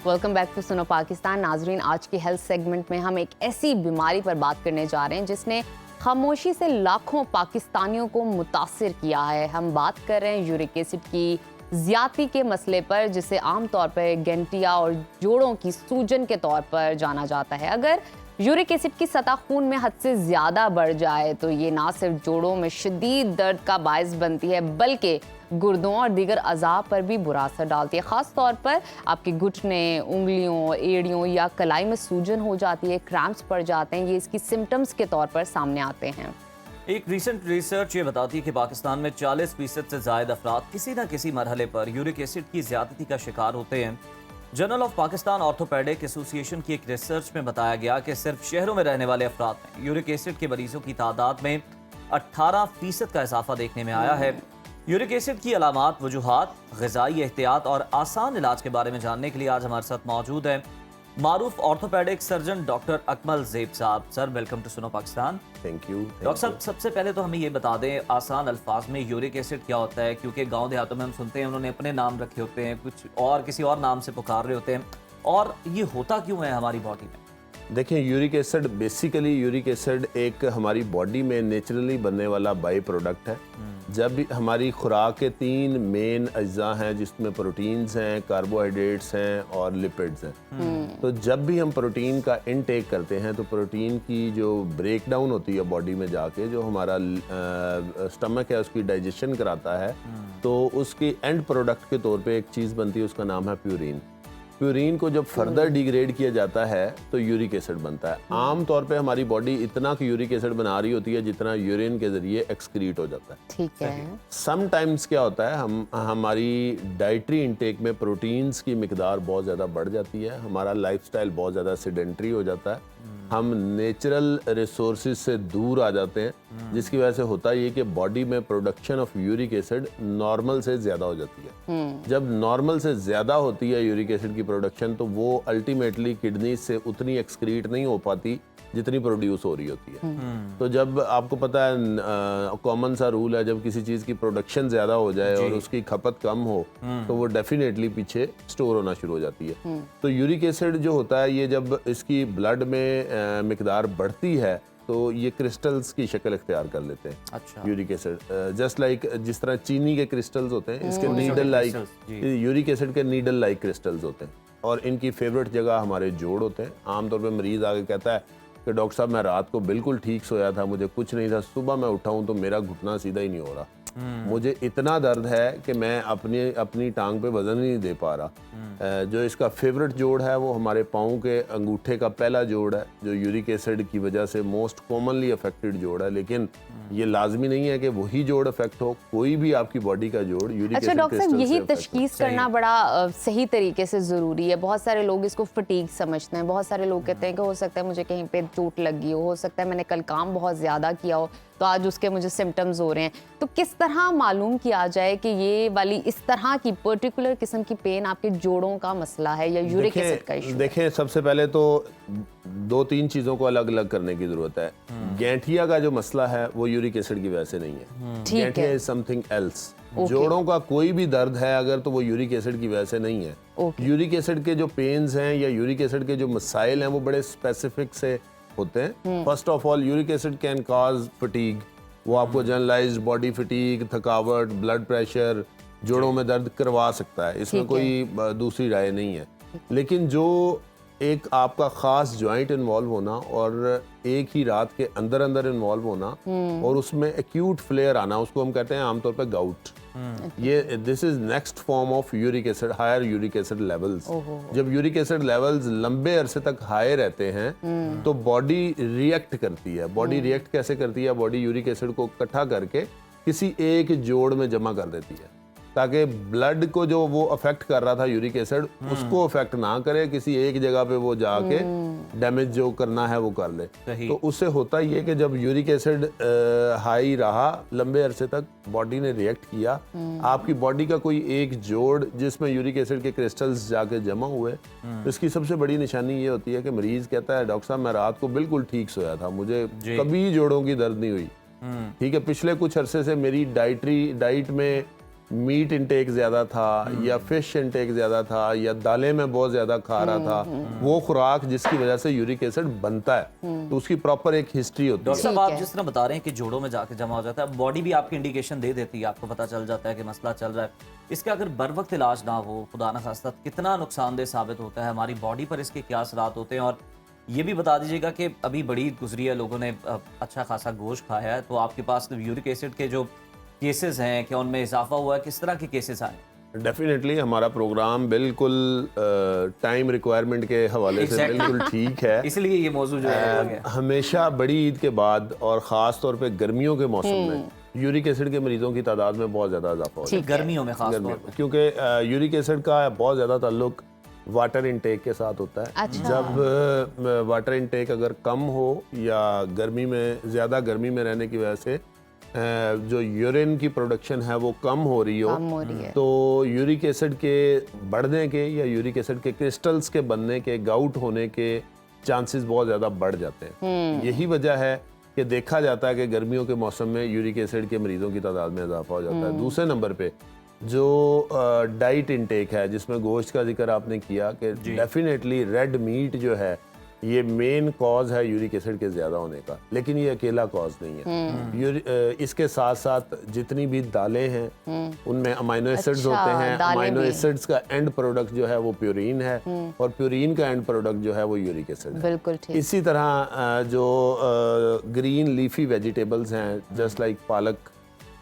[SPEAKER 2] Welcome back to Suno Pakistan. नाजरीन, आज की हेल्थ सेगमेंट में हम एक ऐसी बीमारी पर बात करने जा रहे हैं जिसने खामोशी से लाखों पाकिस्तानियों को मुतासिर किया है। हम बात कर रहे हैं यूरिक एसिड की ज़्यादती के मसले पर, जिसे आमतौर पर गैंटिया और जोड़ों की सूजन के तौर पर जाना जाता है। अगर यूरिक एसिड की सतह खून में हद से ज़्यादा बढ़ जाए तो ये ना सिर्फ जोड़ों में शदीद दर्द का बायस बनती है, बल्कि गुर्दों और दीगर अज़ा पर भी बुरा असर डालती है। ख़ास तौर पर आपके घुटने, उंगलियों, एड़ियों या कलाई में सूजन हो जाती है, क्रैम्प्स पड़ जाते हैं। ये इसकी सिम्टम्स के तौर पर सामने आते हैं।
[SPEAKER 1] एक रिसेंट रिसर्च ये बताती है कि पाकिस्तान में 40% से ज्यादा अफराद किसी न किसी मरहले पर यूरिक एसिड की ज्यादती का शिकार होते हैं। Journal of Pakistan orthopaedic association की एक रिसर्च में बताया गया कि सिर्फ शहरों में रहने वाले अफराद में यूरिक एसिड के मरीजों की तादाद में 18% का इजाफा देखने में आया है। यूरिक एसिड की अलामात, वजूहात, ग़िज़ाई एहतियात और आसान इलाज के बारे में जानने के लिए आज हमारे साथ मौजूद है मारूफ orthopaedic surgeon doctor Akmal Zeb साहब। Sir, welcome to Suno Pakistan.
[SPEAKER 6] Thank you.
[SPEAKER 1] Doctor साहब, सबसे पहले तो हमें ये बता दें आसान अल्फाज में यूरिक एसिड क्या होता है, क्योंकि गांव देहातों में हम सुनते हैं उन्होंने अपने नाम रखे होते हैं, कुछ और किसी और नाम से पुकार रहे होते हैं, और ये होता क्यों है हमारी बॉडी में?
[SPEAKER 6] देखें, uric acid basically uric acid एक हमारी बॉडी में नेचुरली बनने वाला बाई प्रोडक्ट है। जब भी हमारी खुराक के 3 मेन अज्जा हैं जिसमें प्रोटीन्स हैं, कार्बोहाइड्रेट्स हैं और लिपिड्स हैं। तो जब भी हम प्रोटीन का इनटेक करते हैं तो प्रोटीन की जो ब्रेक डाउन होती है बॉडी में जाके, जो हमारा स्टमक है उसकी डाइजेशन कराता है, तो उसकी एंड प्रोडक्ट के तौर पे एक चीज़ बनती है, उसका नाम है प्यूरिन। प्यूरिन को जब फर्दर डिग्रेड किया जाता है तो यूरिक एसिड बनता है। आम तौर पे हमारी बॉडी इतना यूरिक एसिड बना रही होती है जितना यूरिन के जरिए एक्सक्रीट हो जाता है।
[SPEAKER 2] ठीक है।
[SPEAKER 6] समटाइम्स क्या होता है, हमारी डाइटरी इंटेक में प्रोटीन्स की मिकदार बहुत ज़्यादा बढ़ जाती है, हमारा लाइफस्टाइल बहुत ज़्यादा सेडेंट्री हो जाता है, हम नेचुरल रिसोर्सेज से दूर आ जाते हैं, जिसकी वजह से होता है ये कि बॉडी में production of uric acid normal से ज़्यादा हो जाती है। जब नॉर्मल से ज़्यादा होती है यूरिक एसिड की प्रोडक्शन, तो वो अल्टीमेटली किडनी से उतनी एक्सक्रीट नहीं हो पाती जितनी प्रोड्यूस हो रही होती है। तो जब आपको पता है कॉमन सा रूल है, जब किसी चीज़ की प्रोडक्शन ज़्यादा हो जाए और उसकी खपत कम हो तो वो डेफिनेटली पीछे स्टोर होना शुरू हो जाती है। तो यूरिक एसिड जो होता है, ये जब इसकी ब्लड में मिकदार बढ़ती है तो ये क्रिस्टल्स की शक्ल इख्तियार कर लेते हैं।
[SPEAKER 1] अच्छा।
[SPEAKER 6] यूरिक एसिड जस्ट लाइक जिस तरह चीनी के क्रिस्टल्स होते हैं, इसके नीडल लाइक, यूरिक एसिड के नीडल लाइक क्रिस्टल्स होते हैं, और इनकी फेवरेट जगह हमारे जोड़ होते हैं। आमतौर पर मरीज आके कहता है कि डॉक्टर साहब मैं रात को बिल्कुल ठीक सोया था, मुझे कुछ नहीं था, सुबह मैं उठा हूं तो मेरा घुटना सीधा ही नहीं हो रहा, मुझे इतना दर्द है कि मैं अपनी टांग पे वजन ही नहीं दे पा रहा। जो इसका फेवरेट जोड़ है वो हमारे पाँव के अंगूठे का पहला जोड़ है, जो यूरिक एसिड की वजह से मोस्ट कॉमनली अफेक्टेड जोड़ है, लेकिन ये लाजमी नहीं है कि वही जोड़ अफेक्ट हो, कोई भी आपकी बॉडी का जोड़ यूरिक एसिड।
[SPEAKER 2] अच्छा डॉक्टर साहब, यही तशखीस करना बड़ा सही तरीके से ज़रूरी है। बहुत सारे लोग इसको फटीग समझते हैं, बहुत सारे लोग कहते हैं कि हो सकता है मुझे कहीं पे चोट लगी हो सकता है मैंने कल काम बहुत ज़्यादा किया हो तो आज उसके मुझे सिम्टम्स हो रहे हैं। तो किस तरह मालूम किया जाए कि ये वाली इस तरह की पर्टिकुलर किस्म की पेन आपके जोड़ों का मसला है या यूरिक एसिड का इशू?
[SPEAKER 6] देखें, सबसे पहले तो 2-3 चीज़ों को अलग अलग करने की ज़रूरत है। गैंठिया का जो मसला है वो यूरिक एसिड की वजह से नहीं है। गैंठिया इज समथिंग एल्स। जोड़ों का कोई भी दर्द है अगर, तो वो यूरिक एसिड की वजह से नहीं है। यूरिक एसिड के जो पेन्स हैं या यूरिक एसिड के जो मसाइल हैं वो बड़े स्पेसिफिक से होते हैं। First of all, uric acid can cause fatigue, वो आपको जनरलाइज्ड बॉडी फटीग, थकावट, ब्लड प्रेशर, जोड़ों में दर्द करवा सकता है, इसमें कोई दूसरी राय नहीं है। लेकिन जो एक आपका खास जॉइंट इन्वॉल्व होना और एक ही रात के अंदर अंदर इन्वॉल्व होना और उसमें एक्यूट फ्लेयर आना, उसको हम कहते हैं आमतौर पर गाउट। ये this is next form of uric acid, higher uric acid levels. जब यूरिक एसिड लेवल्स लंबे अरसे तक हाई रहते हैं तो बॉडी रिएक्ट करती है। बॉडी रिएक्ट कैसे करती है? बॉडी यूरिक एसिड को इकट्ठा करके किसी एक जोड़ में जमा कर देती है, ताकि ब्लड को जो वो अफेक्ट कर रहा था यूरिक एसिड उसको अफेक्ट ना करे, किसी एक जगह पे वो जाके डैमेज जो करना है वो कर ले। तो उससे होता ये कि जब यूरिक एसिड हाई रहा लंबे अरसे तक, बॉडी ने रिएक्ट किया, आपकी बॉडी का कोई एक जोड़ जिसमें यूरिक एसिड के क्रिस्टल्स जाके जमा हुए, तो इसकी सबसे बड़ी निशानी ये होती है कि मरीज कहता है डॉक्टर साहब मैं रात को बिल्कुल ठीक सोया था, मुझे कभी जोड़ों की दर्द नहीं हुई। ठीक है, पिछले कुछ अरसे से मेरी डाइट में मीट इंटेक ज्यादा था या फिश इंटेक ज्यादा था या दालें में बहुत ज्यादा खा रहा था, वो खुराक जिसकी वजह से यूरिक एसिड बनता है, तो उसकी प्रॉपर एक हिस्ट्री होती है।
[SPEAKER 1] डॉक्टर साहब, आप जिस तरह बता रहे हैं कि जोड़ों में जाके जमा हो जाता है, बॉडी भी आपकी इंडिकेशन दे देती है, आपको पता चल जाता है कि मसला चल रहा है। इसका अगर बर वक्त इलाज ना हो, खुदा न खास्ता, कितना नुकसानदेह साबित होता है, हमारी बॉडी पर इसके क्या असरात होते हैं? और ये भी बता दीजिएगा कि अभी बड़ी गुजरी है, लोगों ने अच्छा खासा गोश्त खाया है, तो आपके पास यूरिक एसिड के जो केसेस हैं, क्या उनमें इजाफा हुआ है? किस तरह के केसेस आए?
[SPEAKER 6] डेफिनेटली हमारा प्रोग्राम बिल्कुल टाइम रिक्वायरमेंट के हवाले से
[SPEAKER 1] Exactly.
[SPEAKER 6] बिल्कुल ठीक है।
[SPEAKER 1] इसलिए ये मौजूद जो है रखा गया।
[SPEAKER 6] हमेशा बड़ी ईद के बाद और ख़ास तौर पे गर्मियों के मौसम में यूरिक एसिड के मरीजों की तादाद में बहुत ज़्यादा इजाफा होता है।
[SPEAKER 1] गर्मियों में खास तौर पे।
[SPEAKER 6] क्योंकि यूरिक एसिड का बहुत ज़्यादा ताल्लुक वाटर इनटेक के साथ होता है।
[SPEAKER 2] अच्छा।
[SPEAKER 6] जब वाटर इनटेक अगर कम हो या गर्मी में ज़्यादा गर्मी में रहने की वजह से जो यूरिन की प्रोडक्शन है वो कम हो रही है तो यूरिक एसिड के बढ़ने के या यूरिक एसिड के क्रिस्टल्स के बनने के, गाउट होने के चांसेस बहुत ज़्यादा बढ़ जाते हैं। यही वजह है कि देखा जाता है कि गर्मियों के मौसम में यूरिक एसिड के मरीजों की तादाद में इजाफा हो जाता है। दूसरे नंबर पे जो डाइट इनटेक है, जिसमें गोश्त का जिक्र आपने किया कि डेफिनेटली रेड मीट जो है ये मेन कॉज है यूरिक एसिड के ज़्यादा होने का, लेकिन ये अकेला कॉज नहीं है। इसके साथ साथ जितनी भी दालें हैं उनमें अमाइनो एसिड्स होते हैं। अमाइनो एसिड्स का एंड प्रोडक्ट जो है वो प्यूरिन है और प्यूरिन का एंड प्रोडक्ट जो है वो यूरिक एसिड है।
[SPEAKER 2] बिल्कुल ठीक।
[SPEAKER 6] इसी तरह जो ग्रीन लीफी वेजिटेबल्स हैं, जस्ट लाइक पालक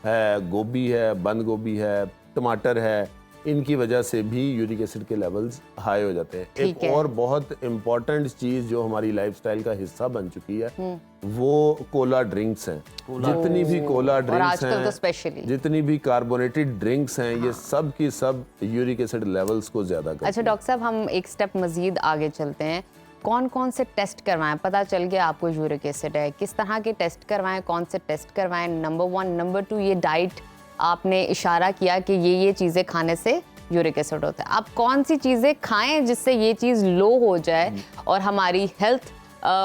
[SPEAKER 6] है, गोभी है, बंद गोभी है, टमाटर है, इनकी वजह से भी यूरिक एसिड के लेवल्स हाई हो जाते हैं। एक और बहुत इम्पॉर्टेंट चीज़ जो हमारी लाइफस्टाइल का हिस्सा बन चुकी है वो कोला ड्रिंक्स हैं। जितनी भी कोला ड्रिंक्स हैं, जितनी भी कार्बोनेटेड ड्रिंक्स हैं, ये सब की सब यूरिक एसिड लेवल्स को ज़्यादा करती हैं।
[SPEAKER 2] अच्छा डॉक्टर साहब, हम एक स्टेप मजीद आगे चलते हैं। कौन कौन से टेस्ट करवाएं? पता चल गया आपको यूरिक एसिड है, किस तरह के टेस्ट करवाएं, कौन से टेस्ट करवाएं? नंबर 1, नंबर 2, ये डाइट आपने इशारा किया कि ये चीज़ें खाने से यूरिक एसिड होता है। आप कौन सी चीज़ें खाएं जिससे ये चीज़ लो हो जाए और हमारी हेल्थ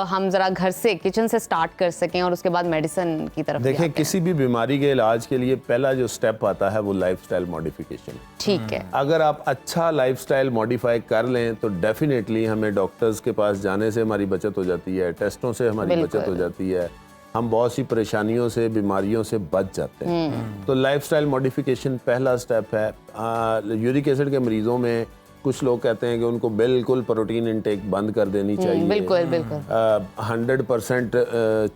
[SPEAKER 2] हम ज़रा घर से, किचन से स्टार्ट कर सकें और उसके बाद मेडिसिन की तरफ
[SPEAKER 6] देखें। किसी भी बीमारी के इलाज के लिए पहला जो स्टेप आता है वो लाइफस्टाइल मॉडिफिकेशन।
[SPEAKER 2] ठीक है।
[SPEAKER 6] अगर आप अच्छा लाइफस्टाइल मॉडिफाई कर लें तो डेफिनेटली हमें डॉक्टर्स के पास जाने से हमारी बचत हो जाती है, टेस्टों से हमारी बचत हो जाती है, हम बहुत सी परेशानियों से, बीमारियों से बच जाते हैं। तो लाइफस्टाइल मॉडिफिकेशन पहला स्टेप है। यूरिक एसिड के मरीजों में कुछ लोग कहते हैं कि उनको बिल्कुल प्रोटीन इंटेक बंद कर देनी चाहिए,
[SPEAKER 2] बिल्कुल बिल्कुल
[SPEAKER 6] 100%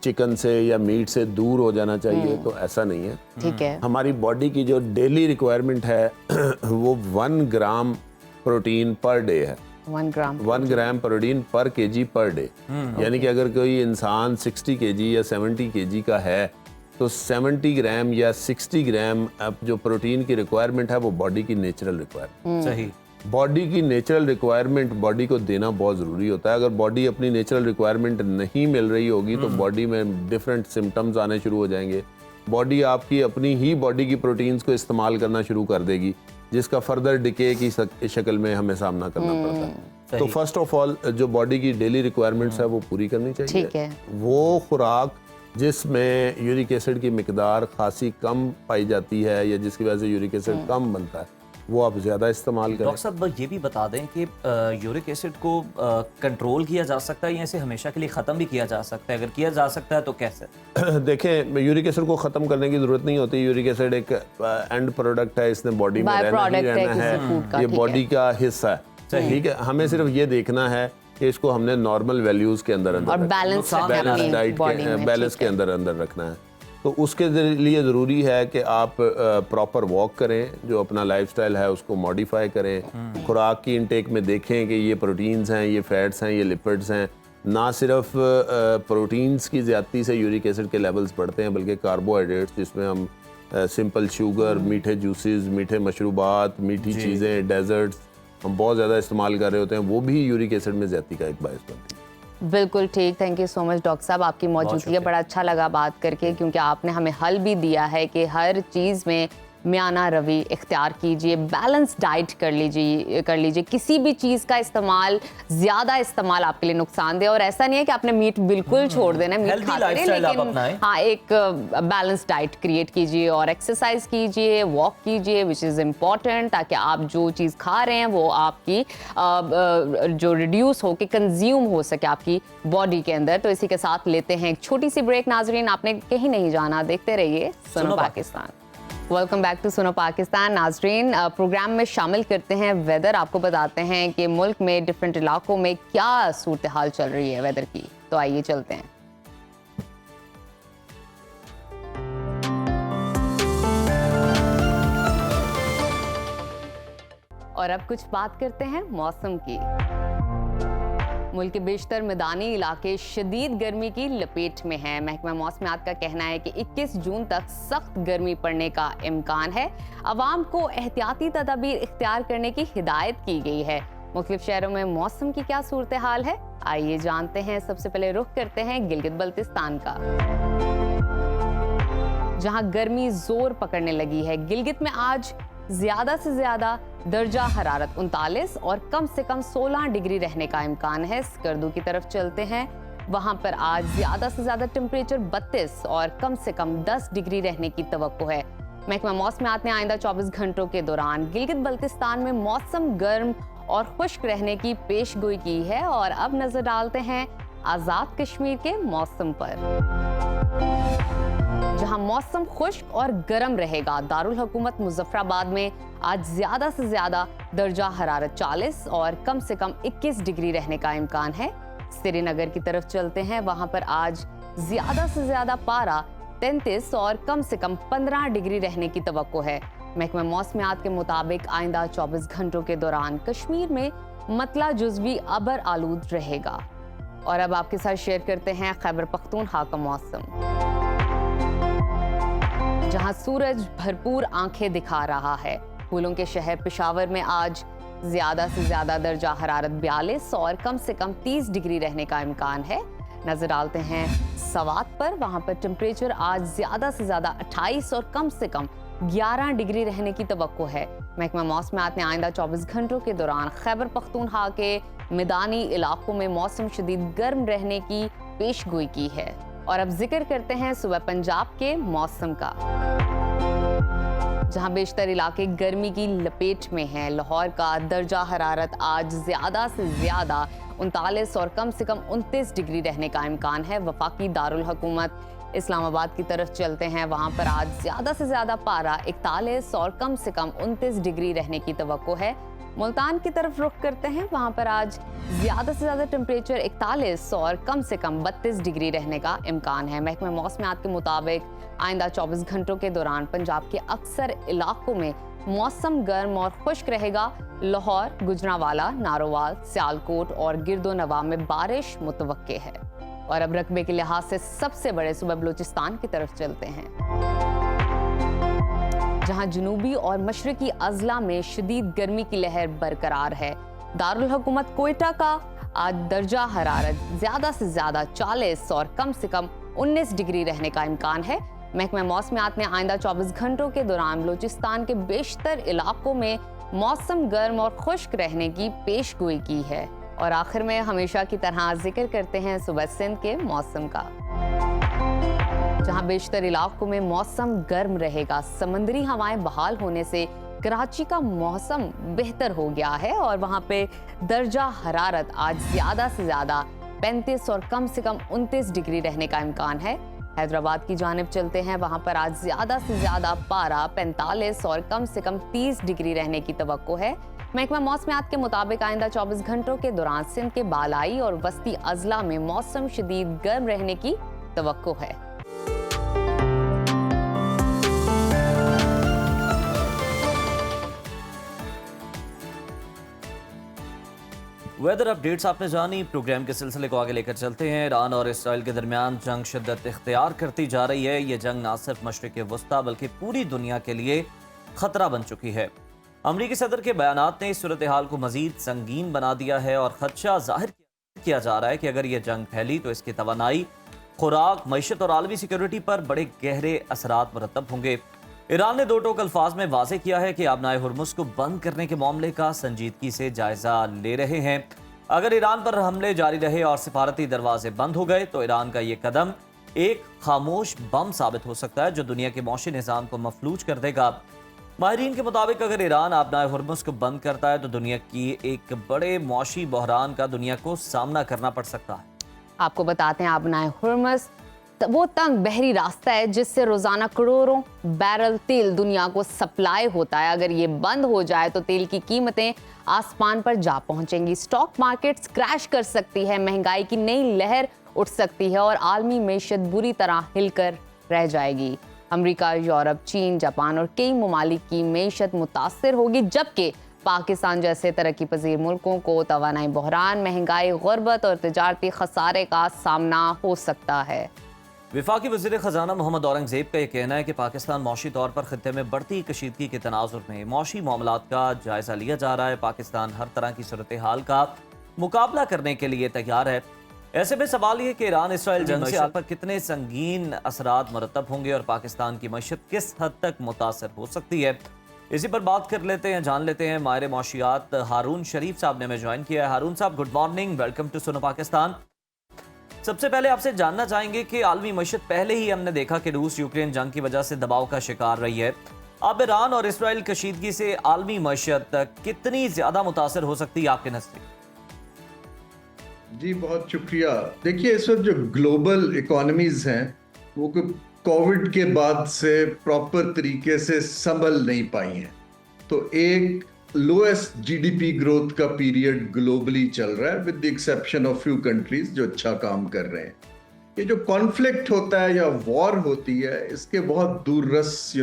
[SPEAKER 6] चिकन से या मीट से दूर हो जाना चाहिए। तो ऐसा नहीं है।
[SPEAKER 2] ठीक है।
[SPEAKER 6] हमारी बॉडी की जो डेली रिक्वायरमेंट है वो 1 ग्राम प्रोटीन पर डे है।
[SPEAKER 2] 1
[SPEAKER 6] ग्राम प्रोटीन पर केजी पर डे। यानी कि अगर कोई इंसान 60 केजी या 70 केजी का है तो 70 ग्राम या 60 ग्राम जो प्रोटीन की रिक्वायरमेंट है वो बॉडी की नेचुरल रिक्वायरमेंट।
[SPEAKER 1] सही।
[SPEAKER 6] बॉडी की नेचुरल रिक्वायरमेंट बॉडी को देना बहुत ज़रूरी होता है। अगर बॉडी अपनी नेचुरल रिक्वायरमेंट नहीं मिल रही होगी तो बॉडी में डिफरेंट सिम्टम्स आने शुरू हो जाएंगे। बॉडी आपकी अपनी ही बॉडी की प्रोटीन्स को इस्तेमाल करना शुरू कर देगी, जिसका फर्दर डिके की शक्ल में हमें सामना करना पड़ता है। तो फर्स्ट ऑफ ऑल जो बॉडी की डेली रिक्वायरमेंट्स है वो पूरी करनी चाहिए।
[SPEAKER 2] ठीक है।
[SPEAKER 6] वो खुराक जिसमें यूरिक एसिड की मिकदार खासी कम पाई जाती है या जिसकी वजह से यूरिक एसिड कम बनता है वो आप ज़्यादा इस्तेमाल करें।
[SPEAKER 1] डॉक्टर साहब ये भी बता दें कि यूरिक एसिड को कंट्रोल किया जा सकता है या इसे हमेशा के लिए ख़त्म भी किया जा सकता है? अगर किया जा सकता है तो कैसे?
[SPEAKER 6] देखें, यूरिक एसिड को ख़त्म करने की ज़रूरत नहीं होती। यूरिक एसिड एक एंड प्रोडक्ट है, इसने बॉडी में रहना है, ये बॉडी का हिस्सा है। ठीक है। हमें सिर्फ ये देखना है कि इसको हमने नॉर्मल वैल्यूज़ के अंदर
[SPEAKER 2] बैलेंस
[SPEAKER 6] डाइट बैलेंस के अंदर रखना है। तो उसके लिए ज़रूरी है कि आप प्रॉपर वॉक करें, जो अपना लाइफस्टाइल है उसको मॉडिफाई करें। खुराक की इनटेक में देखें कि ये प्रोटीन्स हैं, ये फैट्स हैं, ये लिपिड्स हैं। ना सिर्फ प्रोटीन्स की ज़्यादती से यूरिक एसिड के लेवल्स बढ़ते हैं बल्कि कार्बोहाइड्रेट्स, जिसमें हम सिंपल शुगर, मीठे जूसेस, मीठे मशरूबात, मीठी चीज़ें, डेजर्ट्स हम बहुत ज़्यादा इस्तेमाल कर रहे होते हैं, वो भी यूरिक एसिड में ज़्यादती का एक बायस बनती है।
[SPEAKER 2] बिल्कुल ठीक। Thank you so much doctor साहब, आपकी मौजूदगी बड़ा अच्छा लगा बात करके, क्योंकि आपने हमें हल भी दिया है कि हर चीज़ में मियाना रवि इख्तियार कीजिए, बैलेंस डाइट कर लीजिए। किसी भी चीज़ का इस्तेमाल, ज़्यादा इस्तेमाल आपके लिए नुकसानदेह, और ऐसा नहीं है कि आपने मीट बिल्कुल छोड़ देना है, मीट खाते रहे, लेकिन हाँ एक बैलेंस डाइट क्रिएट कीजिए और एक्सरसाइज कीजिए, वॉक कीजिए, विच इज़ इम्पॉर्टेंट, ताकि आप जो चीज़ खा रहे हैं वो आपकी जो रिड्यूस हो के कंज्यूम हो सके आपकी बॉडी के अंदर। तो इसी के साथ लेते हैं एक छोटी सी ब्रेक। नाजरीन, आपने कहीं नहीं जाना, देखते रहिए सुनो Pakistan. Welcome back to Suno Pakistan. नाजरीन, प्रोग्राम में शामिल करते हैं वेदर। आपको बताते हैं कि मुल्क में डिफरेंट इलाकों में क्या सूरत हाल चल रही है वेदर की। तो आइए चलते हैं। और अब कुछ बात करते हैं मौसम की। मुल्क के बेशतर मैदानी इलाके शदीद गर्मी की लपेट में हैं। महकमा मौसमियात का कहना है कि 21 जून तक सख्त गर्मी पड़ने का इम्कान है। अवाम को एहतियाती तदाबीर इख्तियार करने की हिदायत की गई है। मुख्तलिफ शहरों में मौसम की क्या सूरत हाल है, आइए जानते हैं। सबसे पहले रुख करते हैं गिलगित बल्तिस्तान का, जहां गर्मी जोर पकड़ने लगी है। गिलगित में आज ज्यादा से ज्यादा दर्जा हरारत 39 और कम से कम 16 डिग्री रहने का इम्कान है। स्कर्दू की तरफ चलते हैं, वहां पर आज ज्यादा से ज्यादा टेम्परेचर 32 और कम से कम 10 डिग्री रहने की तवक्को है। महकमा मौसमियात ने आइंदा 24 घंटों के दौरान गिलगित बल्तिस्तान में मौसम गर्म और खुश्क रहने की पेशगोई की है। और अब नजर डालते हैं आजाद कश्मीर के मौसम पर, जहां मौसम खुश्क और गर्म रहेगा। दारुल हुकूमत मुजफ्फराबाद में आज ज्यादा से ज्यादा दर्जा हरारत 40 और कम से कम 21 डिग्री रहने का इम्कान है। श्रीनगर की तरफ चलते हैं, वहां पर आज ज्यादा से ज्यादा पारा 33 और कम से कम 15 डिग्री रहने की तवक्को है। महकमा मौसमियात के मुताबिक आइंदा 24 घंटों के दौरान कश्मीर में मतला जुज़वी अबर आलूद रहेगा। और अब आपके साथ शेयर करते हैं खैबर पख्तूनख्वा का मौसम, जहां सूरज भरपूर आंखें दिखा रहा है। फूलों के शहर पेशावर में आज ज्यादा से ज्यादा दर्जा हरारत 42 और कम से कम 30 डिग्री रहने का इम्कान है। नजर डालते हैं सवात पर, वहां पर टेम्परेचर आज ज्यादा से ज्यादा 28 और कम से कम 11 डिग्री रहने की तवक्को है। महकमा मौसमियात ने आइंदा 24 घंटों के दौरान खैबर पख्तूनख्वा के मैदानी इलाकों में मौसम शदीद गर्म रहने की पेशगोई की है। और अब जिक्र करते हैं सुबह पंजाब के मौसम का, जहां बेशतर इलाके गर्मी की लपेट में हैं। लाहौर का दर्जा हरारत आज ज्यादा से ज्यादा 39 और कम से कम 29 डिग्री रहने का इम्कान है। वफाकी दारुल हुकूमत इस्लामाबाद की तरफ चलते हैं, वहां पर आज ज्यादा से ज्यादा पारा 41 और कम से कम 29 डिग्री रहने की तवक्को है। मुल्तान की तरफ रुख करते हैं, वहां पर आज ज्यादा से ज्यादा टेम्परेचर 41 और कम से कम 32 डिग्री रहने का इम्कान है। महकमा मौसमियात के मुताबिक आइंदा 24 घंटों के दौरान पंजाब के अक्सर इलाकों में मौसम गर्म और खुश्क रहेगा। लाहौर, गुजरांवाला, नारोवाल, सियालकोट और गिरदोनवा में बारिश मुतवक्के है। और अब रकबे के लिहाज से सबसे बड़े सूबा बलूचिस्तान की तरफ चलते हैं, जहां जनूबी और मशरकी अजला में शदीद गर्मी की लहर बरकरार है। दारुल हुकूमत कोयटा का आज दर्जा हरारत ज्यादा से ज्यादा 40 और कम से कम 19 डिग्री रहने का इम्कान है। महकमा मौसमियात ने आइंदा 24 घंटों के दौरान बलूचिस्तान के बेशतर इलाकों में मौसम गर्म और खुश्क रहने की पेशगोई की है। और आखिर में हमेशा की तरह जिक्र करते हैं सुबह सिंध के मौसम का, जहां बेशतर इलाकों में मौसम गर्म रहेगा। समंदरी हवाएं बहाल होने से कराची का मौसम बेहतर हो गया है और वहां पे दर्जा हरारत आज ज्यादा से ज्यादा 35 और कम से कम 29 डिग्री रहने का इम्कान है। हैदराबाद की जानिब चलते हैं, वहां पर आज ज्यादा से ज्यादा पारा 45 और कम से कम 30 डिग्री रहने की तवक्को है। महकमा मौसमियात के मुताबिक आइंदा 24 घंटों के दौरान सिंध के बालाई और वस्ती अजला में मौसम शदीद गर्म रहने की तवक्को है।
[SPEAKER 1] वेदर अपडेट्स आपने जानी। प्रोग्राम के सिलसिले को आगे लेकर चलते हैं। ईरान और इसराइल के दरमियान जंग शिद्दत इख्तियार करती जा रही है। ये जंग न सिर्फ मशरिक़ वस्ता बल्कि पूरी दुनिया के लिए खतरा बन चुकी है। अमरीकी सदर के बयानात ने इस सूरत हाल को मजीद संगीन बना दिया है और खदशा जाहिर किया जा रहा है कि अगर ये जंग फैली तो इसकी तवानाई, खुराक, मईशत और आलमी सिक्योरिटी पर बड़े गहरे असरात मुरतब होंगे। ईरान ने दो टोक अल्फाज में वाज़ेह किया है कि आबनाए हुर्मुज़ को बंद करने के मामले का संजीदगी से जायजा ले रहे हैं। अगर ईरान पर हमले जारी रहे और सिफारती दरवाजे बंद हो गए तो ईरान का ये कदम एक खामोश बम साबित हो सकता है जो दुनिया के मौशी निज़ाम को मफलूज कर देगा। माहिरीन के मुताबिक अगर ईरान आबनाए हुर्मुज़ को बंद करता है तो दुनिया की एक बड़े मौशी बहरान का दुनिया को सामना करना पड़ सकता है।
[SPEAKER 2] आपको बताते हैं आबनाए हुर्मुज़ वो तंग बहरी रास्ता है जिससे रोजाना करोड़ों बैरल तेल दुनिया को सप्लाई होता है। अगर ये बंद हो जाए तो तेल की कीमतें आसमान पर जा पहुंचेंगी, स्टॉक मार्केट्स क्रैश कर सकती है, महंगाई की नई लहर उठ सकती है और आलमी मईशत बुरी तरह हिलकर रह जाएगी। अमेरिका, यूरोप, चीन, जापान और कई ममालिक की मईशत मुतासर होगी, जबकि पाकिस्तान जैसे तरक्की पजीर मुल्कों को तवानाई बहरान, महंगाई, गुर्बत और तिजारती खसारे का सामना हो सकता है।
[SPEAKER 1] वफाकी वज़ीर ख़जाना मोहम्मद औरंगज़ेब का यह कहना है कि पाकिस्तान मौशी तौर पर खत्ते में बढ़ती कशीदगी के तनाजुर में मौशी मामलात का जायज़ा लिया जा रहा है। पाकिस्तान हर तरह की सूरत हाल का मुकाबला करने के लिए तैयार है। ऐसे में सवाल ये कि ईरान इसराइल जंग से पर कितने संगीन असरात मुरतब होंगे और पाकिस्तान की मईशत किस हद तक मुतासर हो सकती है। इसी पर बात कर लेते हैं, जान लेते हैं। माहिर मौशियात हारून शरीफ साहब ने हमें ज्वाइन किया है। हारून साहब, good morning, welcome to Suno Pakistan. सबसे पहले आपसे जानना चाहेंगे कि आलमी मईशत पहले ही हमने देखा कि रूस यूक्रेन जंग की वजह से दबाव का शिकार रही है। अब ईरान और इसराइल कशीदगी से आलमी मईशत कितनी ज्यादा मुतासर हो सकती है आपके नजदीक?
[SPEAKER 7] जी बहुत शुक्रिया। देखिए, इस वक्त जो ग्लोबल इकोनॉमीज हैं वो कोविड के बाद से प्रॉपर तरीके से संभल नहीं पाई हैं, तो एक लोएस्ट जीडीपी ग्रोथ का पीरियड ग्लोबली चल रहा है, with the exception of few countries जो अच्छा काम कर रहे हैं। ये जो कॉन्फ्लिक्ट होता है या वॉर होती है, इसके बहुत दूररस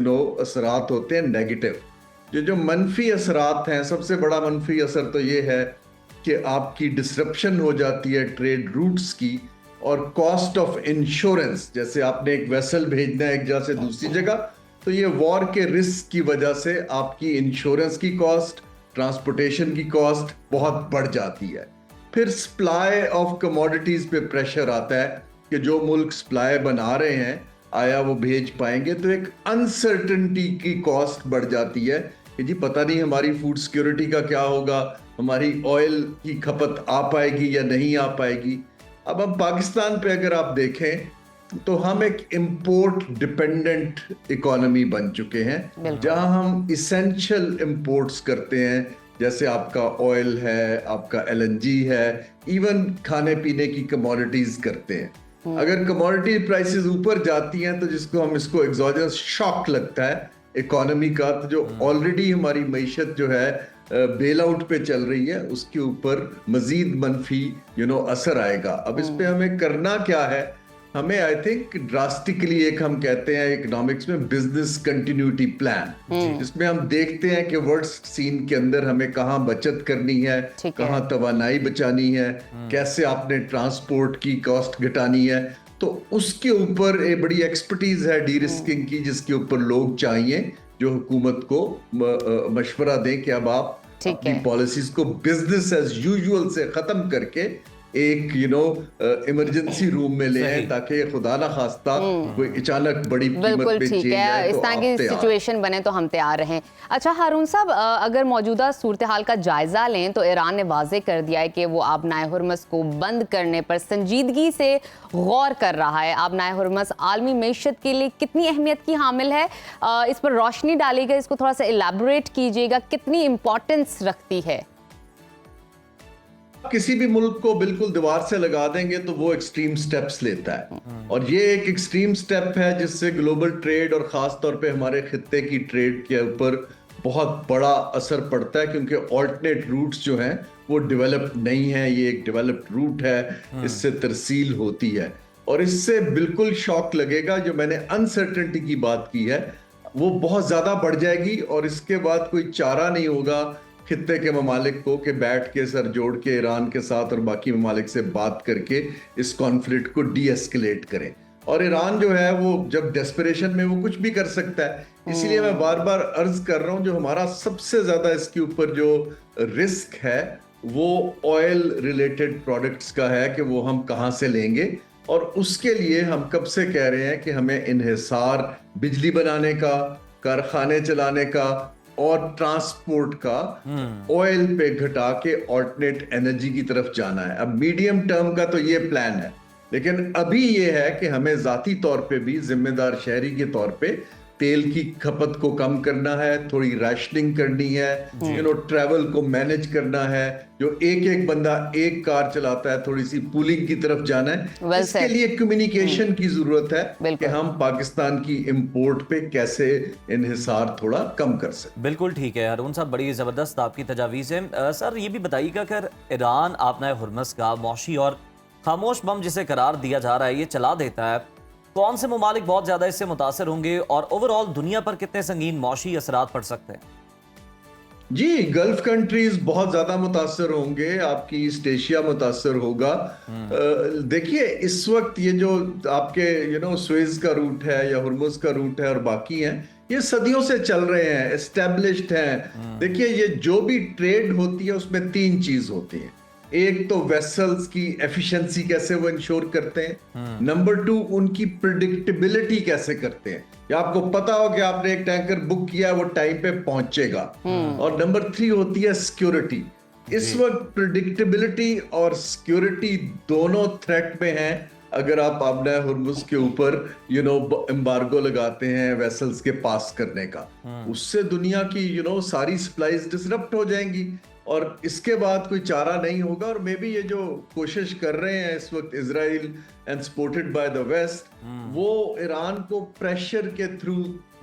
[SPEAKER 7] असरात होते हैं, नेगेटिव। जो मनफी असरात हैं, सबसे बड़ा मनफी असर तो ये है कि आपकी डिसरप्शन हो जाती है ट्रेड रूट्स की, और कॉस्ट ऑफ इंश्योरेंस, जैसे आपने एक वेसल भेजना है एक जगह से दूसरी जगह, तो ये वॉर के रिस्क की वजह से आपकी इंश्योरेंस की कॉस्ट, ट्रांसपोर्टेशन की कॉस्ट बहुत बढ़ जाती है। फिर सप्लाई ऑफ कमोडिटीज पे प्रेशर आता है कि जो मुल्क सप्लाई बना रहे हैं आया वो भेज पाएंगे, तो एक अनसर्टेनिटी की कॉस्ट बढ़ जाती है कि जी पता नहीं हमारी फूड सिक्योरिटी का क्या होगा, हमारी ऑयल की खपत आ पाएगी या नहीं आ पाएगी। अब हम पाकिस्तान पे अगर आप देखें तो हम एक इंपोर्ट डिपेंडेंट इकोनॉमी बन चुके हैं, जहां हम इसेंशियल इंपोर्ट्स करते हैं, जैसे आपका ऑयल है, आपका एलएनजी है, इवन खाने पीने की कमोडिटीज करते हैं। अगर कमोडिटी प्राइसेस ऊपर जाती हैं तो जिसको हम इसको एक्सोजेनस शॉक लगता है इकोनॉमी का, तो जो ऑलरेडी हमारी मईशत जो है बेल आउट पे चल रही है, उसके ऊपर मजीद मनफी असर आएगा। अब इस पे हमें करना क्या है? हमें आई थिंक ड्रास्टिकली एक हम कहते हैं इकोनॉमिक्स में बिजनेस कंटिन्यूटी प्लान, जिसमें हम देखते हैं कि वर्स्ट सीन के अंदर हमें कहाँ बचत करनी है, कहाँ तवानाई बचानी है, कैसे आपने ट्रांसपोर्ट की कॉस्ट घटानी है। तो उसके ऊपर एक बड़ी एक्सपर्टीज है डी रिस्किंग की, जिसके ऊपर लोग चाहिए जो हुकूमत को मशवरा दें कि अब आप अपनी पॉलिसीज को बिजनेस एज यूजुअल से खत्म करके एक इमरजेंसी रूम में ले आए, ताकि खुदा ना खास्ता कोई अचानक बड़ी कीमत पे चेंज आए,
[SPEAKER 2] इस तरह की सिचुएशन बने तो हम तैयार रहें। अच्छा हारून साहब, अगर मौजूदा सूरत हाल का जायजा लें तो ईरान ने वाजे कर दिया है कि वो आबनाए हुर्मस को बंद करने पर संजीदगी से गौर कर रहा है। आबनाए हुर्मस आलमी मईशत के लिए कितनी अहमियत की हामिल है, इस पर रोशनी डालिएगा, इसको थोड़ा सा इलैबोरेट कीजिएगा, कितनी इंपॉर्टेंस रखती है?
[SPEAKER 7] किसी भी मुल्क को बिल्कुल दीवार से लगा देंगे तो वो एक्सट्रीम स्टेप्स लेता है, और ये एक एक्सट्रीम स्टेप है जिससे ग्लोबल ट्रेड और खास तौर पे हमारे खित्ते की ट्रेड के ऊपर बहुत बड़ा असर पड़ता है, क्योंकि ऑल्टरनेट रूट्स जो हैं वो डेवलप नहीं है, ये एक डेवलप्ड रूट है, इससे तरसील होती है। और इससे बिल्कुल शॉक लगेगा, जो मैंने अनसर्टेनिटी की बात की है वो बहुत ज्यादा बढ़ जाएगी, और इसके बाद कोई चारा नहीं होगा खित्ते के ममालिक को कि बैठ के सर जोड़ के ईरान के साथ और बाकी ममालिक से बात करके इस कॉन्फ्लिक्ट को डी एस्केलेट करें। और ईरान जो है वो जब डेस्परेशन में वो कुछ भी कर सकता है, इसलिए मैं बार बार अर्ज कर रहा हूं, जो हमारा सबसे ज्यादा इसके ऊपर जो रिस्क है वो ऑयल रिलेटेड प्रोडक्ट्स का है कि वो हम कहां से लेंगे, और उसके लिए हम कब से कह रहे हैं कि हमें इन्हिसार बिजली बनाने का, कारखाने चलाने का और ट्रांसपोर्ट का ऑयल पे घटा के ऑल्टरनेट एनर्जी की तरफ जाना है। अब मीडियम टर्म का तो ये प्लान है, लेकिन अभी ये है कि हमें जाती तौर पे भी जिम्मेदार शहरी के तौर पे तेल की खपत को कम करना है, थोड़ी राशनिंग करनी है, ट्रैवल को मैनेज करना है, जो एक बंदा एक कार चलाता है थोड़ी सी पूलिंग की तरफ जाना है। इसके लिए कम्युनिकेशन की जरूरत है कि हम पाकिस्तान की इंपोर्ट पे कैसे इन्हिसार थोड़ा कम कर सकें।
[SPEAKER 1] बिल्कुल ठीक है हारून साहब, बड़ी जबरदस्त आपकी तजावीज़ है। सर ये भी बताइएगा कि ईरान आबनाए हुर्मस का मौशी और खामोश बम जिसे करार दिया जा रहा है ये चला देता है, कौन से ममालिक बहुत ज्यादा इससे मुतासर होंगे और ओवरऑल दुनिया पर कितने संगीन मौशी असरात पड़ सकते हैं?
[SPEAKER 7] जी, गल्फ कंट्रीज बहुत ज्यादा मुतासर होंगे, आपकी ईस्ट एशिया मुतासर होगा। देखिए इस वक्त ये जो आपके स्वेज का रूट है या हुर्मुज का रूट है और बाकी हैं, ये सदियों से चल रहे हैं, एस्टेब्लिश्ड हैं। देखिए ये जो भी ट्रेड होती है उसमें 3 चीज होती है। एक तो वेसल्स की एफिशिएंसी कैसे वो इंश्योर करते हैं, नंबर 2 उनकी प्रिडिक्टेबिलिटी कैसे करते हैं, या आपको पता हो कि आपने एक टैंकर बुक किया है वो टाइम पे पहुंचेगा, और नंबर 3 होती है सिक्योरिटी। इस वक्त प्रिडिक्टेबिलिटी और सिक्योरिटी दोनों थ्रेट में हैं। अगर आप आपने हुर्मुज के ऊपर एम्बार्गो लगाते हैं वेसल्स के पास करने का, उससे दुनिया की सारी सप्लाईज डिसरप्ट हो जाएंगी और इसके बाद कोई चारा नहीं होगा। और मे बी ये जो कोशिश कर रहे हैं इस वक्त Israel and supported by the west, वो ईरान को प्रेशर के थ्रू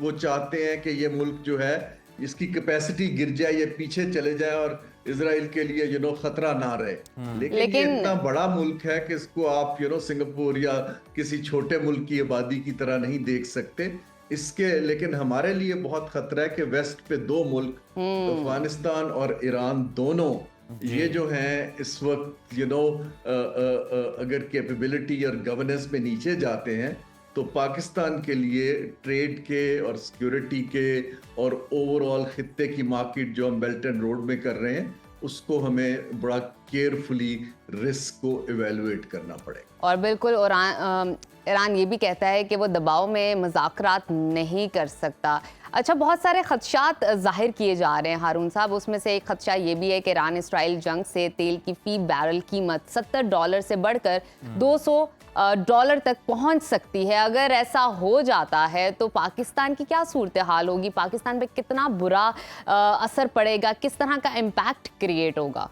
[SPEAKER 7] वो चाहते हैं कि ये मुल्क जो है इसकी कैपेसिटी गिर जाए, ये पीछे चले जाए और इजराइल के लिए खतरा ना रहे। लेकिन ये इतना बड़ा मुल्क है कि इसको आप सिंगापुर या किसी छोटे मुल्क की आबादी की तरह नहीं देख सकते इसके। लेकिन हमारे लिए बहुत खतरा है कि वेस्ट पे 2 मुल्क, अफगानिस्तान और ईरान, दोनों ये जो हैं इस वक्त अगर कैपेबिलिटी और गवर्नेंस में नीचे जाते हैं तो पाकिस्तान के लिए ट्रेड के और सिक्योरिटी के और ओवरऑल खित्ते की मार्केट जो हम बेल्ट एंड रोड में कर रहे हैं उसको हमें बड़ा केयरफुली रिस्क को इवेलुएट करना पड़ेगा।
[SPEAKER 2] और बिल्कुल ईरान ये भी कहता है कि वो दबाव में मुज़ाकरात नहीं कर सकता। अच्छा, बहुत सारे खदशात जाहिर किए जा रहे हैं हारून साहब, उसमें से एक खदशा ये भी है कि ईरान इसराइल जंग से तेल की फी बैरल कीमत $70 से बढ़कर $200 तक पहुंच सकती है। अगर ऐसा हो जाता है तो पाकिस्तान की क्या सूरत हाल होगी, पाकिस्तान पे कितना बुरा असर पड़ेगा, किस तरह का इम्पैक्ट क्रिएट होगा?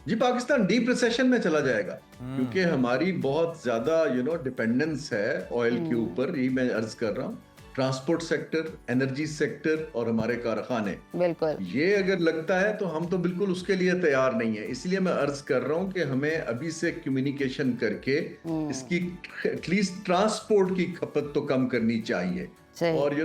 [SPEAKER 7] जी, पाकिस्तान डीप रिसेशन में चला जाएगा क्योंकि हमारी बहुत ज्यादा डिपेंडेंस है ऑयल के ऊपर। ये मैं अर्ज कर रहा हूँ, ट्रांसपोर्ट सेक्टर, एनर्जी सेक्टर और हमारे कारखाने,
[SPEAKER 2] बिल्कुल
[SPEAKER 7] ये अगर लगता है तो हम तो बिल्कुल उसके लिए तैयार नहीं है। इसलिए मैं अर्ज कर रहा हूँ कि हमें अभी से कम्युनिकेशन करके इसकी एटलीस्ट ट्रांसपोर्ट की खपत तो कम करनी चाहिए। और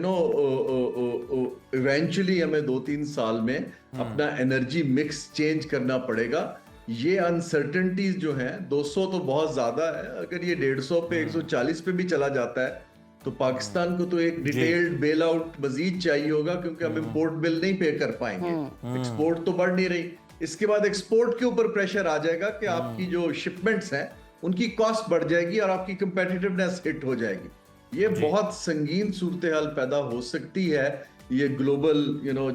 [SPEAKER 7] इवेंचुअली हमें 2-3 साल में अपना एनर्जी मिक्स चेंज करना पड़ेगा। ये अनसर्टेनिटीज जो हैं, 200 तो बहुत ज्यादा है, अगर ये 150 पे 140 पे भी चला जाता है तो पाकिस्तान को तो एक डिटेल्ड बेल आउट मजीद चाहिए होगा क्योंकि हम इंपोर्ट बिल नहीं पे कर पाएंगे। एक्सपोर्ट तो बढ़ नहीं रही, इसके बाद एक्सपोर्ट के ऊपर प्रेशर आ जाएगा कि आपकी जो शिपमेंट्स हैं उनकी कॉस्ट बढ़ जाएगी और आपकी कंपेटिटिवनेस हिट हो जाएगी। ये बहुत संगीन सूरत हाल पैदा हो सकती है, ये ग्लोबल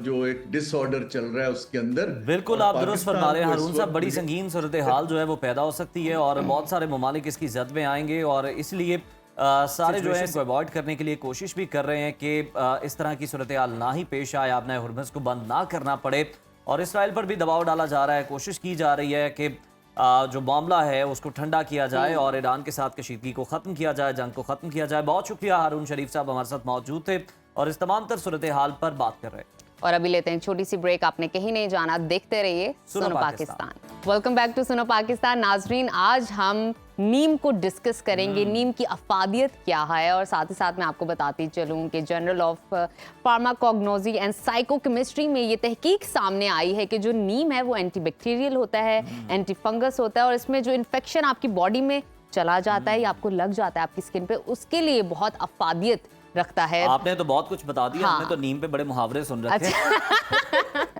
[SPEAKER 7] जो एक डिसऑर्डर चल रहा है उसके अंदर।
[SPEAKER 1] बिल्कुल, आप दुरुस्त फरमा रहे हैं हारून साहब, बड़ी संगीन सूरत हाल जो है वो पैदा हो सकती है और बहुत सारे ममालिक इसकी जद में आएंगे और इसलिए सारे जो है इसको अवॉइड करने के लिए कोशिश भी कर रहे हैं कि इस तरह की सूरत हाल ना ही पेश आए, आपने हुर्मुज़ को बंद ना करना पड़े। और इसराइल पर भी दबाव डाला जा रहा है, कोशिश की जा रही है कि जो मामला है उसको ठंडा किया जाए और ईरान के साथ कशीदगी को ख़त्म किया जाए, जंग को ख़त्म किया जाए। बहुत शुक्रिया, हारून शरीफ साहब हमारे साथ मौजूद थे और इस तमाम तर सूरत हाल पर बात कर रहे हैं।
[SPEAKER 2] और अभी लेते हैं छोटी सी ब्रेक, आपने कहीं नहीं जाना, देखते रहिए सुनो Pakistan. Welcome back to Suno Pakistan. नाजरीन, आज हम नीम को डिस्कस करेंगे, नीम की अफादियत क्या है, और साथ ही साथ मैं आपको बताती चलूँ कि जर्नल ऑफ फार्माकोग्नोजी एंड साइकोकेमिस्ट्री में ये तहकीक सामने आई है कि जो नीम है वो एंटीबैक्टीरियल होता है, एंटी फंगस होता है, और इसमें जो इन्फेक्शन आपकी बॉडी में चला जाता है या आपको लग जाता है आपकी स्किन पे, उसके लिए बहुत अफादियत रखता है।
[SPEAKER 1] आपने तो बहुत कुछ बता दिया, हमने तो नीम पे बड़े मुहावरे सुन रखे हैं।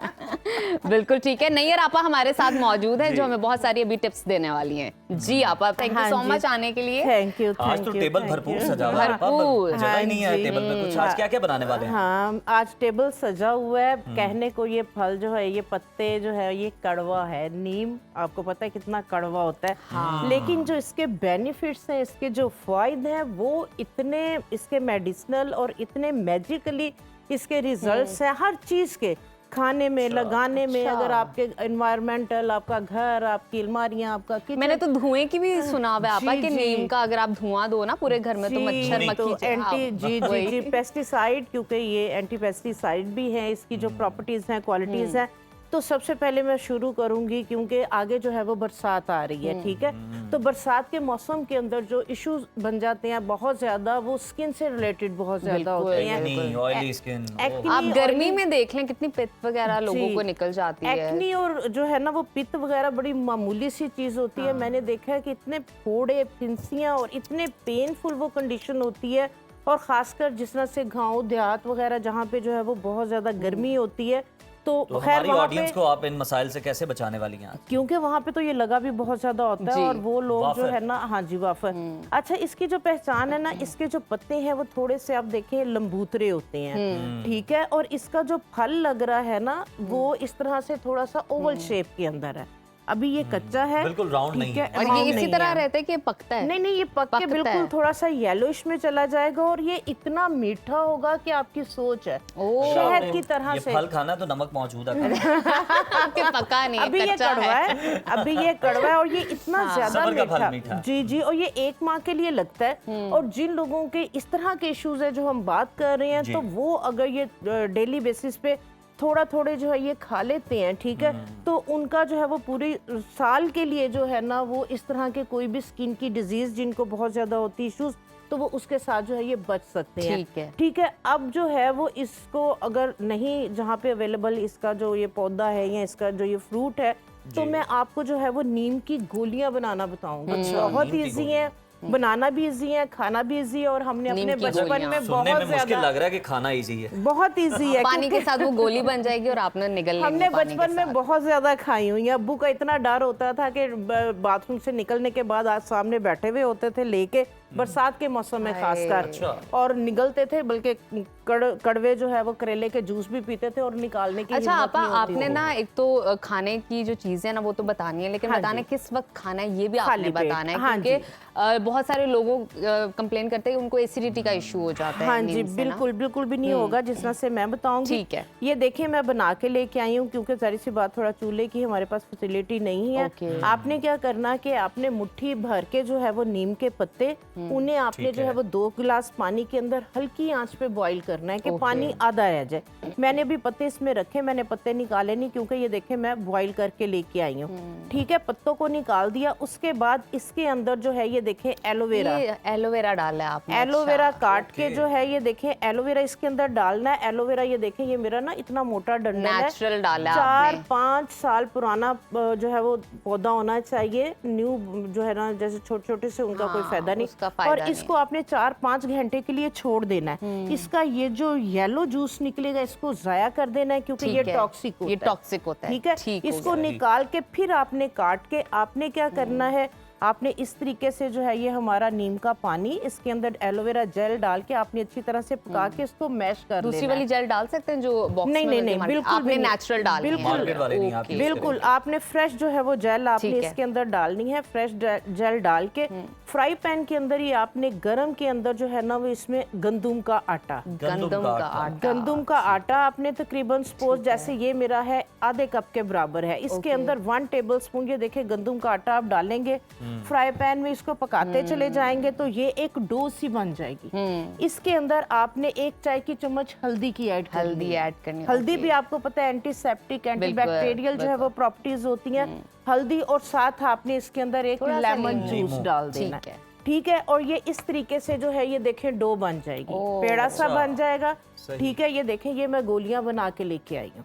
[SPEAKER 2] बिल्कुल ठीक है, नैयर आपा हमारे साथ मौजूद है जो हमें बहुत सारी अभी टिप्स देने वाली हैं। जी आपा, थैंक यू सो मच आने के लिए।
[SPEAKER 8] Thank you.
[SPEAKER 1] आज तो टेबल भरपूर सजा हुआ है,
[SPEAKER 2] भरपूर
[SPEAKER 1] जगह ही नहीं है टेबल पे कुछ। आज क्या क्या बनाने वाले हैं?
[SPEAKER 8] हाँ, आज टेबल सजा हुआ है। कहने को ये फल जो है, ये पत्ते जो है, ये कड़वा है। नीम आपको पता है कितना कड़वा होता है। हाँ। लेकिन जो इसके बेनिफिट्स हैं, इसके जो फायदे हैं, वो इतने इसके मेडिसिनल और इतने मैजिकली इसके रिजल्ट्स हैं हर चीज के, खाने में, लगाने में, अगर आपके एनवायरमेंटल, आपका घर, आपकी अलमारियां, आपका किचन।
[SPEAKER 2] मैंने तो धुएं की भी सुना है आपा कि नीम का अगर आप धुआं दो ना पूरे घर में तो मच्छर मक्खी
[SPEAKER 8] तो एंटी जी पेस्टिसाइड, क्योंकि ये एंटी पेस्टिसाइड भी है, इसकी जो प्रॉपर्टीज हैं, क्वालिटीज हैं, तो सबसे पहले मैं शुरू करूंगी क्योंकि आगे जो है वो बरसात आ रही है, ठीक है। तो बरसात के मौसम के अंदर जो इश्यूज बन जाते हैं बहुत ज्यादा, वो स्किन से रिलेटेड बहुत ज्यादा होते हैं।
[SPEAKER 1] ऑयली स्किन,
[SPEAKER 2] आप गर्मी में देख लें कितनी पित्त वगैरह लोगों को निकल जाती है।
[SPEAKER 8] एक्नी और जो है ना वो पित्त वगैरह बड़ी मामूली सी चीज होती है। मैंने देखा है कि इतने फोड़े, फिंसियां और इतने पेनफुल वो कंडीशन होती है, और खासकर जिस तरह से गाँव देहात वगैरह जहाँ पे जो है वो बहुत ज्यादा गर्मी होती है, तो
[SPEAKER 1] हमारी ऑडियंस को आप इन मसाइल से कैसे बचाने वाली हैं?
[SPEAKER 8] क्योंकि वहाँ पे तो ये लगा भी बहुत ज्यादा होता है, और वो लोग जो है ना, हाँ जी वाफर। अच्छा, इसकी जो पहचान है ना, इसके जो पत्ते हैं वो थोड़े से आप देखें लंबूतरे होते हैं, ठीक है। और इसका जो फल लग रहा है ना, वो इस तरह से थोड़ा सा ओवल शेप के अंदर है। अभी ये कच्चा है,
[SPEAKER 1] बिल्कुल राउंड नहीं है,
[SPEAKER 2] और ये इसी तरह रहता है कि पकता है?
[SPEAKER 8] नहीं, ये पक के बिल्कुल थोड़ा सा येलोइश में चला जाएगा, और ये इतना मीठा होगा कि आपकी सोच है शहद की तरह से।
[SPEAKER 1] फल खाना तो नमक मौजूद है,
[SPEAKER 2] पका नहीं,
[SPEAKER 8] अभी ये कड़वा है, अभी ये कड़वा है, और ये इतना ज्यादा मीठा। जी, और ये 1 माह के लिए लगता है। और जिन लोगों के इस तरह के इश्यूज है जो हम बात कर रहे हैं, तो वो अगर ये डेली बेसिस पे थोड़े जो है ये खा लेते हैं, ठीक है, तो उनका जो है वो पूरी साल के लिए जो है ना, वो इस तरह के कोई भी स्किन की डिजीज जिनको बहुत ज्यादा होती इश्यूज, तो वो उसके साथ जो है ये बच सकते हैं, ठीक है। अब जो है वो इसको अगर नहीं, जहाँ पे अवेलेबल इसका जो ये पौधा है या इसका जो ये फ्रूट है, तो मैं आपको जो है वो नीम की गोलियां बनाना बताऊंगी। बहुत ईजी है, बनाना भी इजी है, खाना भी इजी है, और हमने अपने बचपन में बहुत
[SPEAKER 1] मुश्किल लग रहा है कि खाना इजी है,
[SPEAKER 8] बहुत इजी है।
[SPEAKER 2] पानी के साथ वो गोली बन जाएगी और आपने निगल लेनी।
[SPEAKER 8] हमने बचपन में बहुत ज्यादा खाई हुई है। अब्बू का इतना डर होता था कि बाथरूम से निकलने के बाद आज सामने बैठे हुए होते थे लेके, बरसात के मौसम में खासकर, और निगलते थे, बल्कि कड़वे जो है वो करेले के जूस भी पीते थे और निकालने की।
[SPEAKER 2] अच्छा आपा, आपने ना एक तो खाने की जो चीजें ना वो तो बतानी है, लेकिन बताना किस वक्त खाना है ये भी आपने बताना है, क्योंकि बहुत सारे लोगों कंप्लेन करते हैं उनको एसिडिटी का इशू हो जाता है।
[SPEAKER 8] हाँ जी, बिल्कुल भी नहीं होगा, जिस तरह से मैं बताऊंगी।
[SPEAKER 2] ठीक है,
[SPEAKER 8] ये देखिए मैं बना के लेके आई हूँ, क्योंकि सारी सी बात थोड़ा चूल्हे की हमारे पास फैसिलिटी नहीं है। आपने क्या करना कि आपने मुट्ठी भर के जो है वो नीम के पत्ते, उन्हें आपने जो है वो 2 गिलास पानी के अंदर हल्की आंच पे बॉईल करना है कि पानी आधा रह जाए। मैंने भी पत्ते इसमें रखे, मैंने पत्ते निकाले नहीं, क्योंकि ये देखे मैं बॉईल करके लेके आई हूँ, ठीक है। पत्तों को निकाल दिया, उसके बाद इसके अंदर जो है ये देखे
[SPEAKER 2] एलोवेरा डाला है आपने।
[SPEAKER 8] एलोवेरा काट के जो है ये देखे एलोवेरा इसके अंदर डालना है। एलोवेरा ये देखे ये मेरा ना इतना मोटा डंडल है,
[SPEAKER 2] नेचुरल डाला,
[SPEAKER 8] 4-5 साल पुराना जो है वो पौधा होना चाहिए। न्यू जो है ना, जैसे छोटे से उनका कोई फायदा नहीं। और इसको आपने 4-5 घंटे के लिए छोड़ देना है। इसका ये जो येलो जूस निकलेगा इसको जाया कर देना है, क्योंकि ये टॉक्सिक होता है, ठीक है। इसको निकाल के फिर आपने काट के आपने क्या करना है, आपने इस तरीके से जो है ये हमारा नीम का पानी, इसके अंदर एलोवेरा जेल डाल के आपने अच्छी तरह से पका के इसको मैश कर
[SPEAKER 2] दूसरी वाली जेल डाल सकते हैं जो बॉक्स में? नहीं, बिल्कुल आपने नेचुरल डाली है।
[SPEAKER 8] बिल्कुल आपने फ्रेश जो है वो जेल आपने इसके अंदर डालनी है। फ्रेश जेल डाल के फ्राई पैन के अंदर ही आपने गरम के अंदर जो है ना वो इसमें गंदुम का आटा आपने तकरीबन सपोज जैसे ये मेरा है आधे कप के बराबर है, इसके अंदर 1 टेबल स्पून ये देखे गंदुम का आटा आप डालेंगे। फ्राई पैन में इसको पकाते चले जाएंगे तो ये एक डो सी बन जाएगी। इसके अंदर आपने 1 चाय की चम्मच हल्दी ऐड करनी। हल्दी भी आपको पता है एंटीसेप्टिक, एंटीबैक्टीरियल जो है वो प्रॉपर्टीज होती हैं हल्दी, और साथ आपने इसके अंदर एक लेमन जूस डाल देना, ठीक है। और ये इस तरीके से जो है ये देखें डो बन जाएगी, पेड़ा सा बन जाएगा, ठीक है। ये देखें ये मैं गोलियां बना के लेके आई हूँ,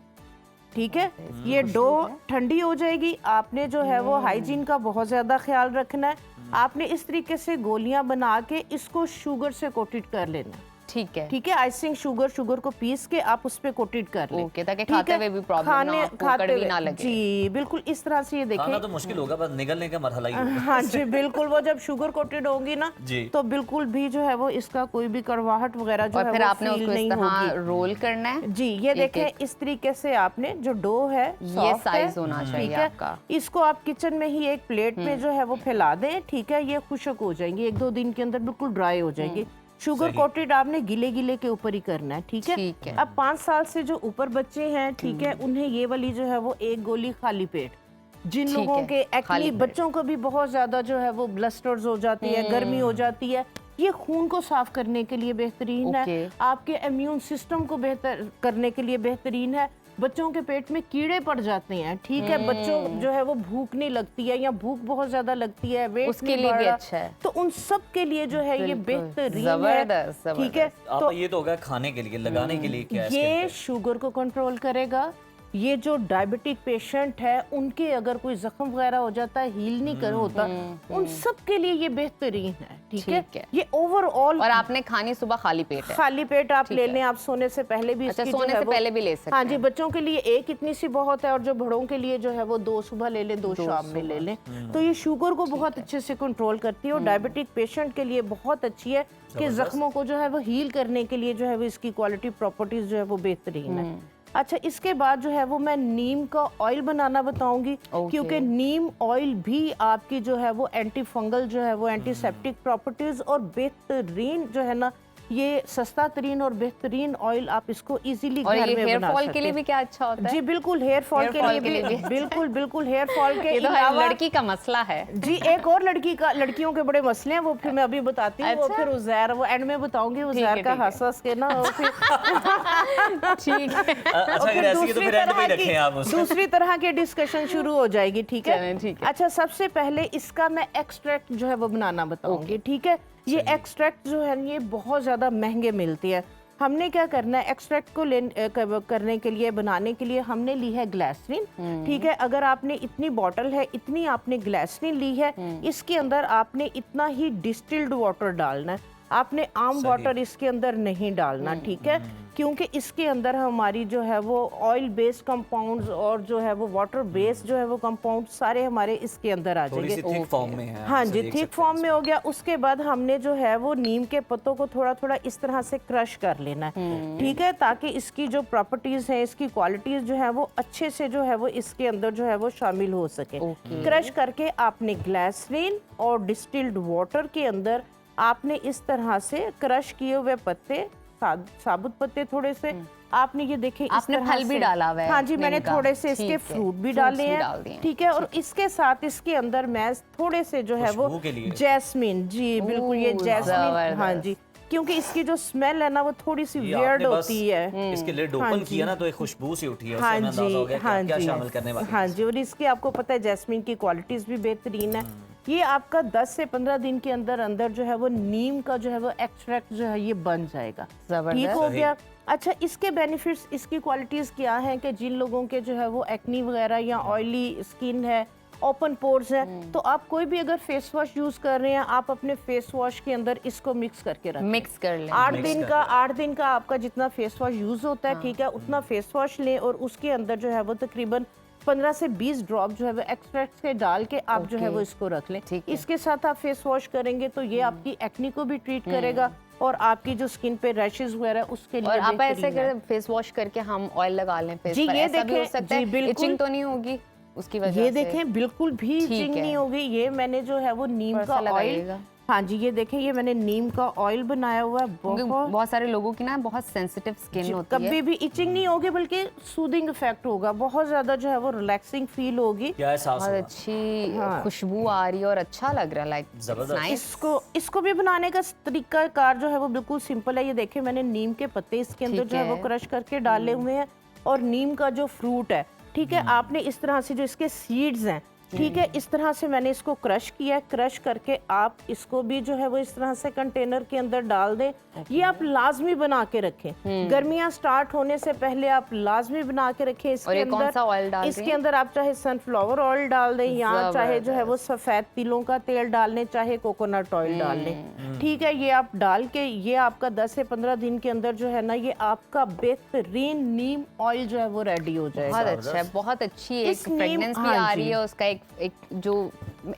[SPEAKER 8] ठीक है। ये डो ठंडी हो जाएगी। आपने जो है वो हाइजीन का बहुत ज्यादा ख्याल रखना है। आपने इस तरीके से गोलियां बना के इसको शुगर से कोटेड कर लेना, ठीक है। आइसिंग शुगर को पीस के आप उस पे कोटेड कर लें,
[SPEAKER 2] ओके, ताकि खाते हुए भी प्रॉब्लम ना हो, कड़वी ना लगे।
[SPEAKER 8] जी बिल्कुल, इस तरह से ये देखें।
[SPEAKER 1] खाना तो मुश्किल होगा, बस निगलने का मरहला ही होगा।
[SPEAKER 8] हाँ जी बिल्कुल, वो जब शुगर कोटेड होगी ना तो बिल्कुल भी जो है वो इसका कोई भी कड़वाहट वगैरह जो है
[SPEAKER 2] फिर आपने उसको
[SPEAKER 8] इस
[SPEAKER 2] तरह रोल करना है।
[SPEAKER 8] जी ये देखें इस तरीके से आपने जो डो है
[SPEAKER 2] ये साइज होना चाहिए आपका।
[SPEAKER 8] इसको आप किचन में ही एक प्लेट में जो है वो फैला दें, ठीक है। ये खुश्क हो जाएंगी, 1-2 दिन के अंदर बिल्कुल ड्राई हो जाएगी। शुगर कोटेड आपने गिले के ऊपर ही करना है, ठीक है। अब 5 साल से जो ऊपर बच्चे हैं, ठीक है, उन्हें ये वाली जो है वो 1 गोली खाली पेट। जिन लोगों के एक्ने, बच्चों को भी बहुत ज्यादा जो है वो ब्लस्टर्स हो जाती है, गर्मी हो जाती है, ये खून को साफ करने के लिए बेहतरीन है, आपके इम्यून सिस्टम को बेहतर करने के लिए बेहतरीन है। बच्चों के पेट में कीड़े पड़ जाते हैं, ठीक है, बच्चों जो है वो भूख नहीं लगती है या भूख बहुत ज्यादा लगती है, वेट
[SPEAKER 2] उसके लिए भी अच्छा है,
[SPEAKER 8] तो उन सब के लिए जो है ये बेहतरीन है,
[SPEAKER 2] जबरदस्त,
[SPEAKER 8] ठीक है।
[SPEAKER 1] तो ये तो होगा खाने के लिए, लगाने के लिए क्या है इसके
[SPEAKER 8] ये
[SPEAKER 1] अंदर?
[SPEAKER 8] शुगर को कंट्रोल करेगा। ये जो डायबिटिक पेशेंट है उनके अगर कोई जख्म वगैरह हो जाता है, हील नहीं कर होता, उन सब के लिए ये बेहतरीन है, ठीक है। ये ओवरऑल,
[SPEAKER 2] और आपने खानी सुबह खाली पेट है,
[SPEAKER 8] खाली पेट आप ले लें, आप सोने से पहले भी
[SPEAKER 2] अच्छा,
[SPEAKER 8] इसकी
[SPEAKER 2] सोने
[SPEAKER 8] जो है
[SPEAKER 2] से
[SPEAKER 8] वो,
[SPEAKER 2] पहले भी ले सकते
[SPEAKER 8] हाँ
[SPEAKER 2] हैं।
[SPEAKER 8] जी, बच्चों के लिए एक इतनी सी बहुत है, और जो बड़ों के लिए जो है वो 2 सुबह ले लें, 2 शाम में ले लें। तो ये शुगर को बहुत अच्छे से कंट्रोल करती है और डायबिटिक पेशेंट के लिए बहुत अच्छी है कि जख्मों को जो है वो हील करने के लिए जो है वो इसकी क्वालिटी प्रॉपर्टीज जो है वो बेहतरीन है। अच्छा, इसके बाद जो है वो मैं नीम का ऑयल बनाना बताऊंगी, क्योंकि नीम ऑयल भी आपकी जो है वो एंटी फंगल जो है वो एंटीसेप्टिक प्रॉपर्टीज और बेहतरीन जो है ना, ये सस्ता तरीन और बेहतरीन ऑयल, आप इसको इजीली घर में बना सकते हैं।
[SPEAKER 2] हेयर फॉल के लिए भी क्या अच्छा होता है?
[SPEAKER 8] जी बिल्कुल, हेयर फॉल के लिए भी बिल्कुल बिल्कुल, हेयर फॉल के
[SPEAKER 2] ये तो
[SPEAKER 8] अलावा
[SPEAKER 2] लड़की का मसला है
[SPEAKER 8] जी, एक और लड़कियों के बड़े मसले हैं, वो फिर मैं अभी बताती हूँ, वो फिर उज़ैर, वो एंड में बताऊंगी, उज़ैर का हंस के ना, वो फिर
[SPEAKER 2] ठीक है।
[SPEAKER 1] अच्छा, अगर ऐसी है तो फिर एंड में ही रखें आप उसको।
[SPEAKER 8] दूसरी तरह की डिस्कशन शुरू हो जाएगी, ठीक है।
[SPEAKER 2] ठीक है।
[SPEAKER 8] अच्छा, सबसे पहले इसका मैं एक्सट्रैक्ट जो है वो बनाना बताऊंगी, ठीक है। ये एक्सट्रैक्ट जो है ये बहुत ज़्यादा महंगे मिलती है। हमने क्या करना है, एक्सट्रैक्ट को करने के लिए, बनाने के लिए हमने ली है ग्लिसरीन, ठीक है। अगर आपने इतनी बॉटल है, इतनी आपने ग्लिसरीन ली है, इसके अंदर आपने इतना ही डिस्टिल्ड वाटर डालना है, आपने आम वाटर इसके अंदर नहीं डालना, ठीक है, क्योंकि इसके अंदर हमारी जो है वो ऑयल बेस्ड कंपाउंड्स और जो है वो वाटर बेस्ड जो है वो कंपाउंड सारे हमारे इसके अंदर आ
[SPEAKER 1] थोड़ी सी
[SPEAKER 8] जाएंगे।
[SPEAKER 1] थिक फॉर्म में है,
[SPEAKER 8] हाँ
[SPEAKER 1] इसे
[SPEAKER 8] जी,
[SPEAKER 1] देख
[SPEAKER 8] थिक
[SPEAKER 1] सकते
[SPEAKER 8] फॉर्म
[SPEAKER 1] हैं
[SPEAKER 8] में हो गया। उसके बाद हमने जो है वो नीम के पत्तों को थोड़ा थोड़ा इस तरह से क्रश कर लेना है, ठीक है, ताकि इसकी जो प्रॉपर्टीज है, इसकी क्वालिटीज जो है वो अच्छे से जो है वो इसके अंदर जो है वो शामिल हो सके। क्रश करके आपने ग्लिसरीन और डिस्टिल्ड वाटर के अंदर आपने इस तरह से क्रश किए हुए पत्ते, साबुत पत्ते थोड़े से, आपने ये देखे
[SPEAKER 2] आपने फल भी डाला हुआ है?
[SPEAKER 8] हाँ जी, मैंने थोड़े से इसके फ्रूट भी डाले हैं, ठीक है। और इसके साथ इसके अंदर मैं थोड़े से जो है वो जैस्मिन, जी बिल्कुल, ये जैस्मिन, हाँ जी, क्योंकि इसकी जो स्मेल है ना वो थोड़ी सी वियर्ड होती है।
[SPEAKER 1] इसके लिड ओपन किया ना तो एक खुशबू सी उठी है,
[SPEAKER 8] हाँ
[SPEAKER 1] उससे अंदाजा हो गया
[SPEAKER 8] जी, हाँ
[SPEAKER 1] क्या
[SPEAKER 8] जी,
[SPEAKER 1] शामिल करने वाली है।
[SPEAKER 8] हाँ जी, और इसकी आपको पता है जैस्मिन की क्वालिटीज भी बेहतरीन है। ये आपका 10 से 15 दिन के अंदर अंदर जो है वो नीम का जो है वो एक्सट्रैक्ट जो है ये बन जाएगा, ठीक हो गया। अच्छा, इसके बेनिफिट्स, इसकी क्वालिटीज क्या है कि जिन लोगों के जो है वो एक्नी वगैरह या ऑयली स्किन है, ओपन पोर्स है, तो आप कोई भी अगर फेस वॉश यूज कर रहे हैं, आप अपने फेस वॉश के अंदर इसको मिक्स करके रखें,
[SPEAKER 2] मिक्स कर लें।
[SPEAKER 8] 8 दिन का आपका जितना फेस वॉश यूज होता है, ठीक है, उतना फेस वॉश लें और उसके अंदर जो है वो तकरीबन 15 से 20 ड्रॉप जो है वो एक्सट्रैक्ट के डाल के आप जो है वो इसको रख लें। इसके साथ आप फेस वॉश करेंगे तो ये आपकी एक्नी को भी ट्रीट करेगा और आपकी जो स्किन पे रैशेस वगैरह उसके लिए।
[SPEAKER 2] और आप ऐसे करें, फेस वॉश करके हम ऑयल लगा लें फेस
[SPEAKER 8] जी,
[SPEAKER 2] पर,
[SPEAKER 8] ये
[SPEAKER 2] ऐसा भी हो
[SPEAKER 8] देखें,
[SPEAKER 2] सकता है, इचिंग तो नहीं होगी उसकी वजह से?
[SPEAKER 8] ये देखें, बिल्कुल भी इचिंग नहीं होगी। ये मैंने जो है वो नीम का ऑयल, हाँ जी, ये देखें, ये मैंने नीम का ऑयल बनाया हुआ है।
[SPEAKER 2] बहुत सारे लोगों की ना बहुत सेंसिटिव स्किन होती है,
[SPEAKER 8] कभी भी इचिंग नहीं होगी, बल्कि सूदिंग इफेक्ट होगा, बहुत ज्यादा जो है वो रिलैक्सिंग फील होगी,
[SPEAKER 1] बहुत
[SPEAKER 2] अच्छी खुशबू आ रही है और अच्छा लग रहा है, लाइक
[SPEAKER 1] जबरदस्त।
[SPEAKER 8] इसको भी बनाने का तरीका कार जो है वो बिल्कुल सिंपल है। ये देखें, मैंने नीम के पत्ते इसके अंदर जो है वो क्रश करके डाले हुए हैं और नीम का जो फ्रूट है, ठीक है, आपने इस तरह से जो इसके सीड्स हैं, ठीक है, इस तरह से मैंने इसको क्रश किया। क्रश करके आप इसको भी जो है वो इस तरह से कंटेनर के अंदर डाल दें। ये आप लाजमी बना के रखें, गर्मियां स्टार्ट होने से पहले आप लाजमी बना के रखें। इसके अंदर
[SPEAKER 2] कौन सा ऑयल डाल दें?
[SPEAKER 8] इसके अंदर आप चाहे सनफ्लावर ऑयल डाल दें या चाहे जो है वो सफेद तिलों का तेल डाल लें, चाहे कोकोनट ऑयल डाल लें, ठीक है। ये आप डाल के, ये आपका 10 से 15 दिन के अंदर जो है ना ये आपका बेहतरीन नीम ऑयल जो है वो रेडी हो जाएगा।
[SPEAKER 2] बहुत अच्छा है, बहुत अच्छी एक फ्रेग्रेंस भी आ रही है, उसका एक जो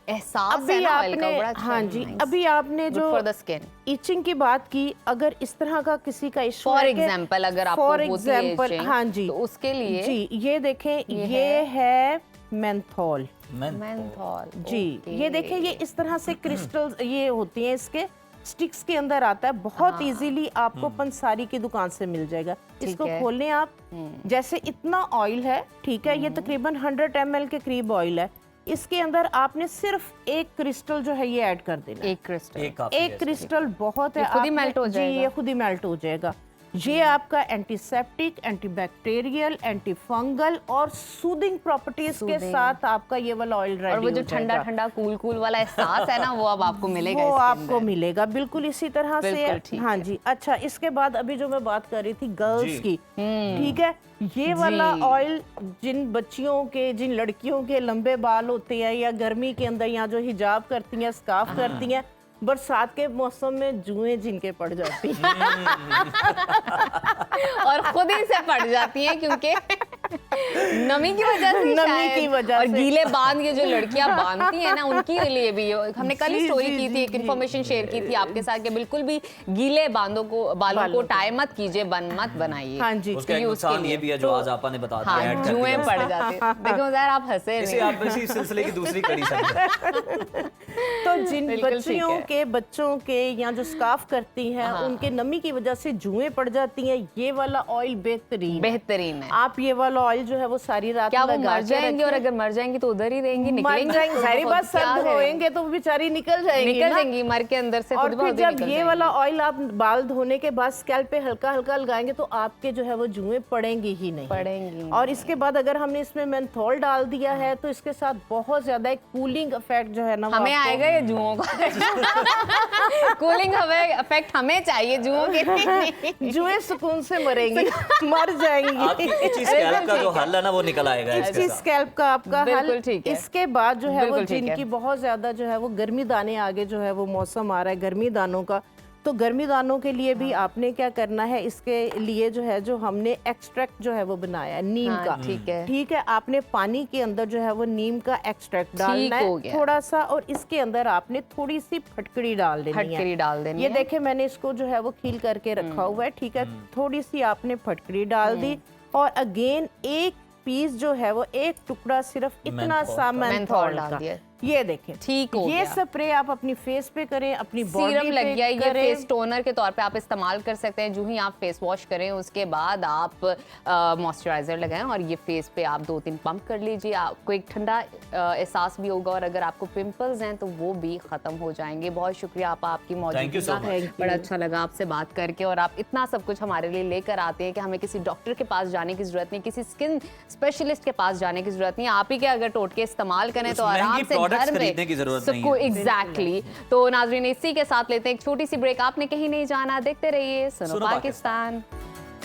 [SPEAKER 2] एहसास है ना ऑयल का, बड़ा अच्छा।
[SPEAKER 8] हाँ जी, अभी आपने जो
[SPEAKER 2] फॉर द स्किन
[SPEAKER 8] इचिंग की बात की, अगर इस तरह का किसी का इशू
[SPEAKER 2] फॉर एग्जांपल अगर आपको होती है itching,
[SPEAKER 8] हाँ जी,
[SPEAKER 2] तो उसके लिए
[SPEAKER 8] जी ये देखें, ये है मेंथोल जी, ये देखें, ये इस तरह से क्रिस्टल्स ये होती हैं, इसके स्टिक्स के अंदर आता है, बहुत इजीली आपको पंसारी की दुकान से मिल जाएगा। इसको खोलें आप, जैसे इतना ऑयल है, ठीक है, ये तकरीबन 100 ml के करीब ऑयल है, इसके अंदर आपने सिर्फ एक क्रिस्टल जो है ये ऐड कर देना।
[SPEAKER 2] एक क्रिस्टल
[SPEAKER 8] बहुत है,
[SPEAKER 2] खुद ही मेल्ट हो जाएगा।
[SPEAKER 8] ये खुद ही मेल्ट हो जाएगा। ये आपका एंटीसेप्टिक, एंटीबैक्टीरियल, एंटीफंगल और सूदिंग प्रॉपर्टीज के साथ आपका ये वाला ऑयल रेडी
[SPEAKER 2] और वो जो
[SPEAKER 8] हो
[SPEAKER 2] ठंडा
[SPEAKER 8] जाएगा।
[SPEAKER 2] ठंडा कूल कूल वाला एहसास है ना, वो अब आपको मिलेगा
[SPEAKER 8] वो
[SPEAKER 2] इसके
[SPEAKER 8] आपको
[SPEAKER 2] अंदर।
[SPEAKER 8] मिलेगा बिल्कुल इसी तरह
[SPEAKER 2] बिल्कुल
[SPEAKER 8] से।
[SPEAKER 2] ठीक
[SPEAKER 8] हाँ
[SPEAKER 2] है।
[SPEAKER 8] जी। अच्छा, इसके बाद अभी जो मैं बात कर रही थी गर्ल्स
[SPEAKER 1] जी।
[SPEAKER 8] की, ठीक है, ये वाला
[SPEAKER 2] जी।
[SPEAKER 8] ऑयल जिन बच्चियों के, जिन लड़कियों के लंबे बाल होते हैं या गर्मी के अंदर या जो हिजाब करती हैं, स्कार्फ करती हैं, बरसात के मौसम में जुएं जिनके पड़ जाती हैं
[SPEAKER 2] और खुद ही से पड़ जाती हैं क्योंकि नमी की वजह से,
[SPEAKER 8] नमी
[SPEAKER 2] शायद।
[SPEAKER 8] की वजह
[SPEAKER 2] और
[SPEAKER 8] से।
[SPEAKER 2] गीले बांध के जो लड़कियां बांधती हैं ना, उनके लिए भी हमने कल ही
[SPEAKER 8] जी,
[SPEAKER 2] स्टोरी
[SPEAKER 8] जी,
[SPEAKER 2] की थी,
[SPEAKER 8] जी,
[SPEAKER 2] एक
[SPEAKER 8] जी।
[SPEAKER 2] इन्फॉर्मेशन शेयर की थी आपके साथ कि बिल्कुल भी गीले बालों को टाई मत कीजिए, बन मत बनाइए।
[SPEAKER 8] हाँ जी।
[SPEAKER 1] उसका एक
[SPEAKER 2] यूज के
[SPEAKER 1] नुकसान
[SPEAKER 2] लिए।
[SPEAKER 1] ये भी है जो आज आपा ने बता दिया,
[SPEAKER 2] हाँ,
[SPEAKER 1] ऐड कर
[SPEAKER 2] जुएं
[SPEAKER 1] दिया।
[SPEAKER 2] पड़ जाते हैं। देखो ज़रा आप हंसे
[SPEAKER 1] इसे
[SPEAKER 2] नहीं।
[SPEAKER 1] आप इसी सिलसिले की दूसरी कड़ी समझें।
[SPEAKER 8] तो जिन
[SPEAKER 2] बिल्कुल ठीक
[SPEAKER 8] बच्चियों
[SPEAKER 2] है।
[SPEAKER 8] के, बच्चों के या जो स्कार्फ करती हैं,
[SPEAKER 2] हाँ।
[SPEAKER 8] उनके नमी की वजह से जुएं पड़ जाती हैं, ये वाला ऑयल
[SPEAKER 2] बेहतरीन है।
[SPEAKER 8] आप ये वाला ऑयल जो है वो सारी रात
[SPEAKER 2] क्या वो
[SPEAKER 8] लगा
[SPEAKER 2] मर
[SPEAKER 8] के
[SPEAKER 2] जाएंगी? और
[SPEAKER 8] रखें।
[SPEAKER 2] अगर मर जाएंगी तो उधर ही रहेंगी,
[SPEAKER 8] मर
[SPEAKER 2] निकलेंगी
[SPEAKER 8] जाएंगी,
[SPEAKER 2] तो
[SPEAKER 8] सारी
[SPEAKER 2] बहुत
[SPEAKER 8] बात
[SPEAKER 2] क्या
[SPEAKER 8] सर्द
[SPEAKER 2] है?
[SPEAKER 8] होएंगे तो वो बेचारी निकल जाएंगी
[SPEAKER 2] निकल
[SPEAKER 8] ना।
[SPEAKER 2] जाएंगी, मर के अंदर से
[SPEAKER 8] और
[SPEAKER 2] खुद
[SPEAKER 8] फिर
[SPEAKER 2] बहुत
[SPEAKER 8] जब
[SPEAKER 2] निकल
[SPEAKER 8] ये
[SPEAKER 2] जाएंगी।
[SPEAKER 8] वाला ऑयल आप बाल धोने के बाद स्कैल्प पे हल्का हल्का लगाएंगे तो आपके जो है वो जुएं पड़ेंगी ही नहीं।
[SPEAKER 2] पड़ेंगी।
[SPEAKER 8] और इसके बाद अगर हमने इसमें मेंथोल डाल दिया है तो इसके साथ बहुत ज्यादा एक कूलिंग इफेक्ट जो है ना वो
[SPEAKER 2] हमें
[SPEAKER 8] आपको-
[SPEAKER 2] आएगा ये जुओं का कूलिंग हमें इफेक्ट हमें चाहिए, जुओं के नहीं।
[SPEAKER 8] जुएं सुकून से मरेंगी, मर जाएंगी।
[SPEAKER 1] आपकी इची स्कैल्प का जो हल है ना वो निकल आएगा इसके
[SPEAKER 8] इसी
[SPEAKER 1] साथ।
[SPEAKER 8] स्कैल्प का आपका
[SPEAKER 2] बिल्कुल
[SPEAKER 8] हल।
[SPEAKER 2] ठीक है।
[SPEAKER 8] इसके बाद जो है वो
[SPEAKER 2] बिल्कुल ठीक है।
[SPEAKER 8] जिनकी बहुत ज्यादा जो है वो गर्मी दाने, आगे जो है वो मौसम आ रहा है गर्मी दानों का, तो गर्मी दानों के लिए भी आपने क्या करना है, इसके लिए जो है जो हमने एक्सट्रैक्ट जो है वो बनाया है नीम
[SPEAKER 2] हाँ,
[SPEAKER 8] का,
[SPEAKER 2] ठीक है।
[SPEAKER 8] ठीक है, आपने पानी के अंदर जो है वो नीम का एक्सट्रैक्ट डालना
[SPEAKER 2] हो
[SPEAKER 8] है
[SPEAKER 2] गया।
[SPEAKER 8] थोड़ा सा, और इसके अंदर आपने थोड़ी सी फटकड़ी डाल देनी है।
[SPEAKER 2] फटकरी डाल देनी
[SPEAKER 8] ये
[SPEAKER 2] है।
[SPEAKER 8] देखे मैंने इसको जो है वो खील करके रखा हुआ है, ठीक है, थोड़ी सी आपने फटकड़ी डाल दी और अगेन एक पीस जो है वो एक टुकड़ा सिर्फ इतना
[SPEAKER 1] मेंथोल
[SPEAKER 8] सा
[SPEAKER 1] का।
[SPEAKER 8] मेंथोल
[SPEAKER 2] डाल
[SPEAKER 8] का,
[SPEAKER 2] दिया।
[SPEAKER 8] ये देखें
[SPEAKER 2] ठीक हो
[SPEAKER 8] ये
[SPEAKER 2] गया।
[SPEAKER 8] स्प्रे आप अपनी फेस पे करें, अपनी बॉडी
[SPEAKER 2] सीरम लग
[SPEAKER 8] पे
[SPEAKER 2] गया, ये
[SPEAKER 8] करें।
[SPEAKER 2] फेस टोनर के तौर पे आप इस्तेमाल कर सकते हैं। जो ही आप फेस वॉश करें उसके बाद आप मॉइस्चराइजर लगाएं और ये फेस पे आप 2-3 पंप कर लीजिए। आपको एक ठंडा एहसास भी होगा और अगर आपको पिंपल्स हैं तो वो भी खत्म हो जाएंगे। बहुत शुक्रिया आपकी
[SPEAKER 1] Thank you
[SPEAKER 2] मौजूदगी
[SPEAKER 1] so
[SPEAKER 2] का।
[SPEAKER 1] much.
[SPEAKER 2] बड़ा अच्छा लगा आपसे बात करके और आप इतना सब कुछ हमारे लिए लेकर आते हैं कि हमें किसी डॉक्टर के पास जाने की जरूरत नहीं, किसी स्किन स्पेशलिस्ट के पास जाने की जरूरत नहीं। आप ही के अगर टोटके इस्तेमाल करें तो
[SPEAKER 1] महंगी
[SPEAKER 2] आराम से
[SPEAKER 1] products
[SPEAKER 2] घर
[SPEAKER 1] खरीदने की
[SPEAKER 2] में
[SPEAKER 1] जरूरत नहीं
[SPEAKER 2] सबको
[SPEAKER 1] है।
[SPEAKER 2] एग्जैक्टली। तो नाजरीन इसी के साथ लेते हैं एक छोटी सी ब्रेक। आपने कहीं नहीं जाना, देखते रहिए सुनो
[SPEAKER 1] सुनो
[SPEAKER 2] पाकिस्तान।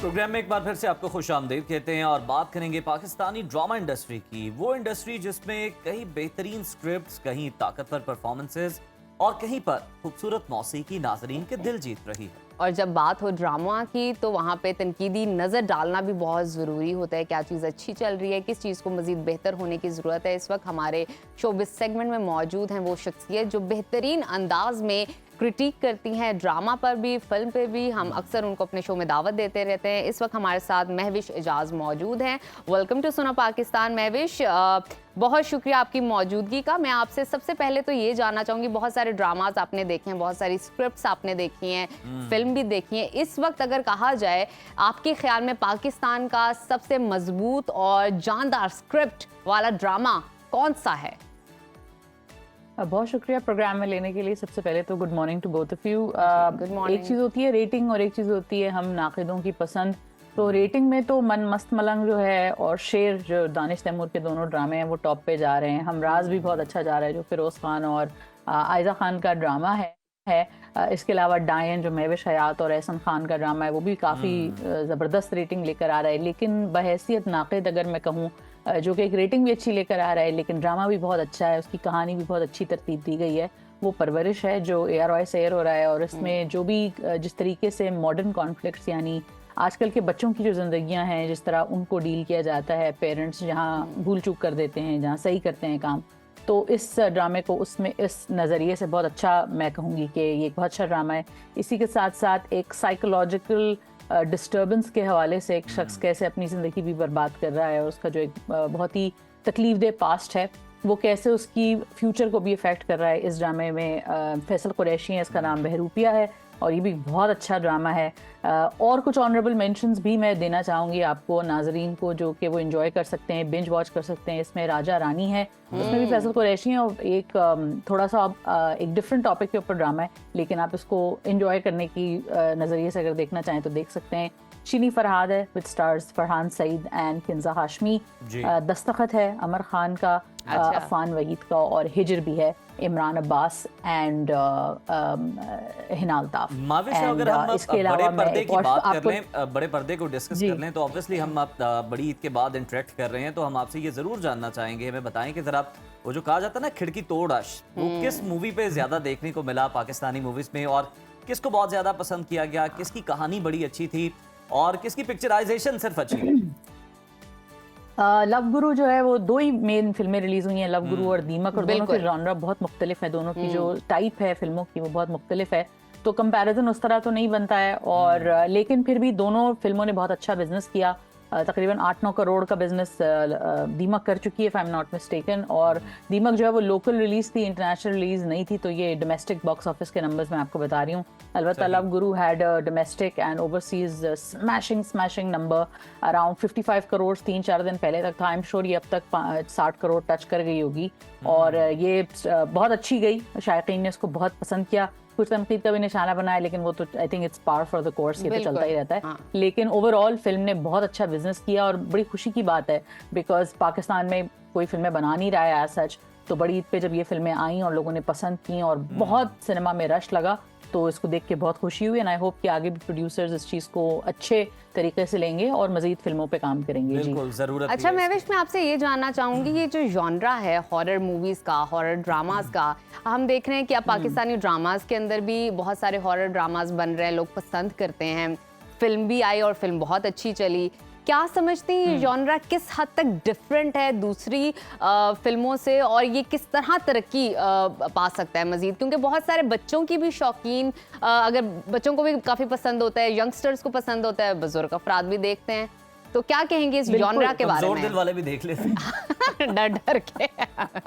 [SPEAKER 1] प्रोग्राम में एक बार फिर से आपको खुश आमदीद कहते हैं और बात करेंगे पाकिस्तानी ड्रामा इंडस्ट्री की। वो इंडस्ट्री जिसमें कहीं बेहतरीन स्क्रिप्ट्स, कहीं ताकतवर परफॉर्मेंसेस और कहीं पर खूबसूरत मौसीकी नाजरीन के दिल जीत रही है।
[SPEAKER 2] और जब बात हो ड्रामा की तो वहाँ पे तनकीदी नज़र डालना भी बहुत ज़रूरी होता है। क्या चीज़ अच्छी चल रही है, किस चीज़ को मज़ीद बेहतर होने की ज़रूरत है। इस वक्त हमारे शोबिस सेगमेंट में मौजूद हैं वो शख्सियत जो बेहतरीन अंदाज में क्रिटिक करती हैं, ड्रामा पर भी, फिल्म पे भी। हम अक्सर उनको अपने शो में दावत देते रहते हैं। इस वक्त हमारे साथ महविश एजाज मौजूद हैं। वेलकम टू सुनो पाकिस्तान महविश, बहुत शुक्रिया आपकी मौजूदगी का। मैं आपसे सबसे पहले तो ये जानना चाहूँगी, बहुत सारे ड्रामाज आपने देखे हैं, बहुत सारी स्क्रिप्ट्स आपने देखी हैं, फिल्म भी देखी है। इस वक्त अगर कहा जाए आपके ख्याल में पाकिस्तान का सबसे मजबूत और जानदार स्क्रिप्ट वाला ड्रामा कौन सा है?
[SPEAKER 9] बहुत शुक्रिया प्रोग्राम में लेने के लिए। सबसे पहले तो good morning to both of you.
[SPEAKER 2] Good morning.
[SPEAKER 9] एक चीज़ होती है रेटिंग और एक चीज़ होती है हम नाक़िदों की पसंद। तो रेटिंग में तो मन मस्त मलंग जो है और शेर जो दानिश तैमूर के दोनों ड्रामे हैं वो टॉप पे जा रहे हैं। हमराज भी बहुत अच्छा जा रहा है जो फिरोज़ खान और आयजा खान का ड्रामा है। इसके अलावा डायन जो महविश हयात और एहसन खान का ड्रामा है वो भी काफ़ी ज़बरदस्त रेटिंग लेकर आ रहा है। लेकिन बहैसियत नाक़िद अगर मैं कहूँ जो कि एक रेटिंग भी अच्छी लेकर आ रहा है लेकिन ड्रामा भी बहुत अच्छा है, उसकी कहानी भी बहुत अच्छी तरतीब दी गई है, वो परवरिश है जो ARY से एयर हो रहा है। और इसमें जो भी जिस तरीके से मॉडर्न कॉन्फ्लिक्ट्स यानी आजकल के बच्चों की जो ज़िंदगियां हैं, जिस तरह उनको डील किया जाता है, पेरेंट्स जहाँ भूल चूक कर देते हैं, जहाँ सही करते हैं काम, तो इस ड्रामे को उसमें इस नज़रिए से बहुत अच्छा मैं कहूँगी कि ये एक बहुत अच्छा ड्रामा है। इसी के साथ साथ एक साइकोलॉजिकल डिस्टर्बेंस के हवाले से एक शख्स कैसे अपनी ज़िंदगी भी बर्बाद कर रहा है और उसका जो एक बहुत ही तकलीफदेह पास्ट है वो कैसे उसकी फ्यूचर को भी इफ़ेक्ट कर रहा है। इस ड्रामे में फैसल कुरैशी है, इसका नाम बहरूपिया है, और ये भी बहुत अच्छा ड्रामा है। और कुछ ऑनरेबल मेंशंस भी मैं देना चाहूँगी आपको नाजरीन को, जो कि वो एंजॉय कर सकते हैं, बिंज वॉच कर सकते हैं। इसमें राजा रानी है, उसमें भी फैसल कुरैशी है, और एक थोड़ा सा एक डिफरेंट टॉपिक के ऊपर ड्रामा है, लेकिन आप इसको एंजॉय करने की नज़रिए से अगर देखना चाहें तो देख सकते हैं। शीनी फरहाद है with stars Farhan Saeed and Kinza Hashmi. दस्तखत है अमर खान का, अफान वहीद का, और हिजर भी है इमरान अब्बास एंड हिना अल्ताफ।
[SPEAKER 1] अगर हम
[SPEAKER 9] इसके
[SPEAKER 1] बड़े
[SPEAKER 9] अलावा
[SPEAKER 1] पर्दे की बात कर लें, बड़े पर्दे को डिस्कस कर लें, तो ऑब्वियसली हम बड़ी ईद के बाद इंटरेक्ट कर रहे हैं, तो हम आपसे ये जरूर जानना चाहेंगे, हमें बताएं कि जरा वो जो कहा जाता है ना खिड़की तोड़ आश, वो किस मूवी पे ज्यादा देखने को मिला पाकिस्तानी मूवीज में, और किसको बहुत ज्यादा पसंद किया गया, किसकी कहानी बड़ी अच्छी थी और किसकी पिक्चराइजेशन सिर्फ अच्छी थी?
[SPEAKER 9] लव गुरु जो है वो 2 ही मेन फिल्में रिलीज हुई हैं, लव गुरु और दीमक, और दोनों के जॉनरा बहुत मुख्तलिफ है, दोनों की जो टाइप है फिल्मों की वो बहुत मुख्तलिफ है, तो कंपैरिजन उस तरह तो नहीं बनता है। और लेकिन फिर भी दोनों फिल्मों ने बहुत अच्छा बिजनेस किया। तकरीबन 8-9 करोड़ का बिजनेस दीमक कर चुकी है, if I am not mistaken. और दीमक जो है वो लोकल रिलीज थी, इंटरनेशनल रिलीज नहीं थी, तो ये डोमेस्टिक बॉक्स ऑफिस के नंबर्स मैं आपको बता रही हूँ। अलबत्ता love Guru had domestic and overseas smashing number around 55 crore 3-4 दिन पहले तक था। आई एम श्योर ये अब तक 60 करोड़ टच कर गई होगी, और ये बहुत अच्छी गई, शायकीन ने इसको बहुत पसंद किया। कुछ तनकीद का भी निशाना बनाया, लेकिन वो तो I think it's par for the course, ये तो चलता ही रहता है। लेकिन ओवरऑल फिल्म ने बहुत अच्छा बिजनेस किया, और बड़ी खुशी की बात है बिकॉज पाकिस्तान में कोई फिल्में बना नहीं रहा है एज सच, तो बड़ी ईद पे जब ये फिल्में आई और लोगों ने पसंद की और बहुत सिनेमा में रश लगा, तो इसको देख के बहुत खुशी हुई। एंड आई होप कि आगे भी प्रोड्यूसर्स इस चीज़ को अच्छे तरीके से लेंगे और मजीद फिल्मों पे काम करेंगे।
[SPEAKER 1] बिल्कुल, जरूरत
[SPEAKER 2] अच्छा महविश, मैं आपसे ये जानना चाहूंगी, ये जो जॉनरा है हॉरर मूवीज का, हॉरर ड्रामास का, हम देख रहे हैं कि अब पाकिस्तानी ड्रामास के अंदर भी बहुत सारे हॉरर ड्रामास बन रहे हैं, लोग पसंद करते हैं, फिल्म भी आई और फिल्म बहुत अच्छी चली। क्या समझती हैं ये जॉनरा किस हद तक डिफरेंट है दूसरी फिल्मों से, और ये किस तरह तरक्की पा सकता है मजीद? क्योंकि बहुत सारे बच्चों की भी शौकीन, अगर बच्चों को भी काफ़ी पसंद होता है, यंगस्टर्स को पसंद होता है, बुजुर्ग अफराद भी देखते हैं, तो क्या कहेंगे इस जॉनरा के बारे में?
[SPEAKER 1] दिल वाले भी देख लेते हैं
[SPEAKER 2] डर के।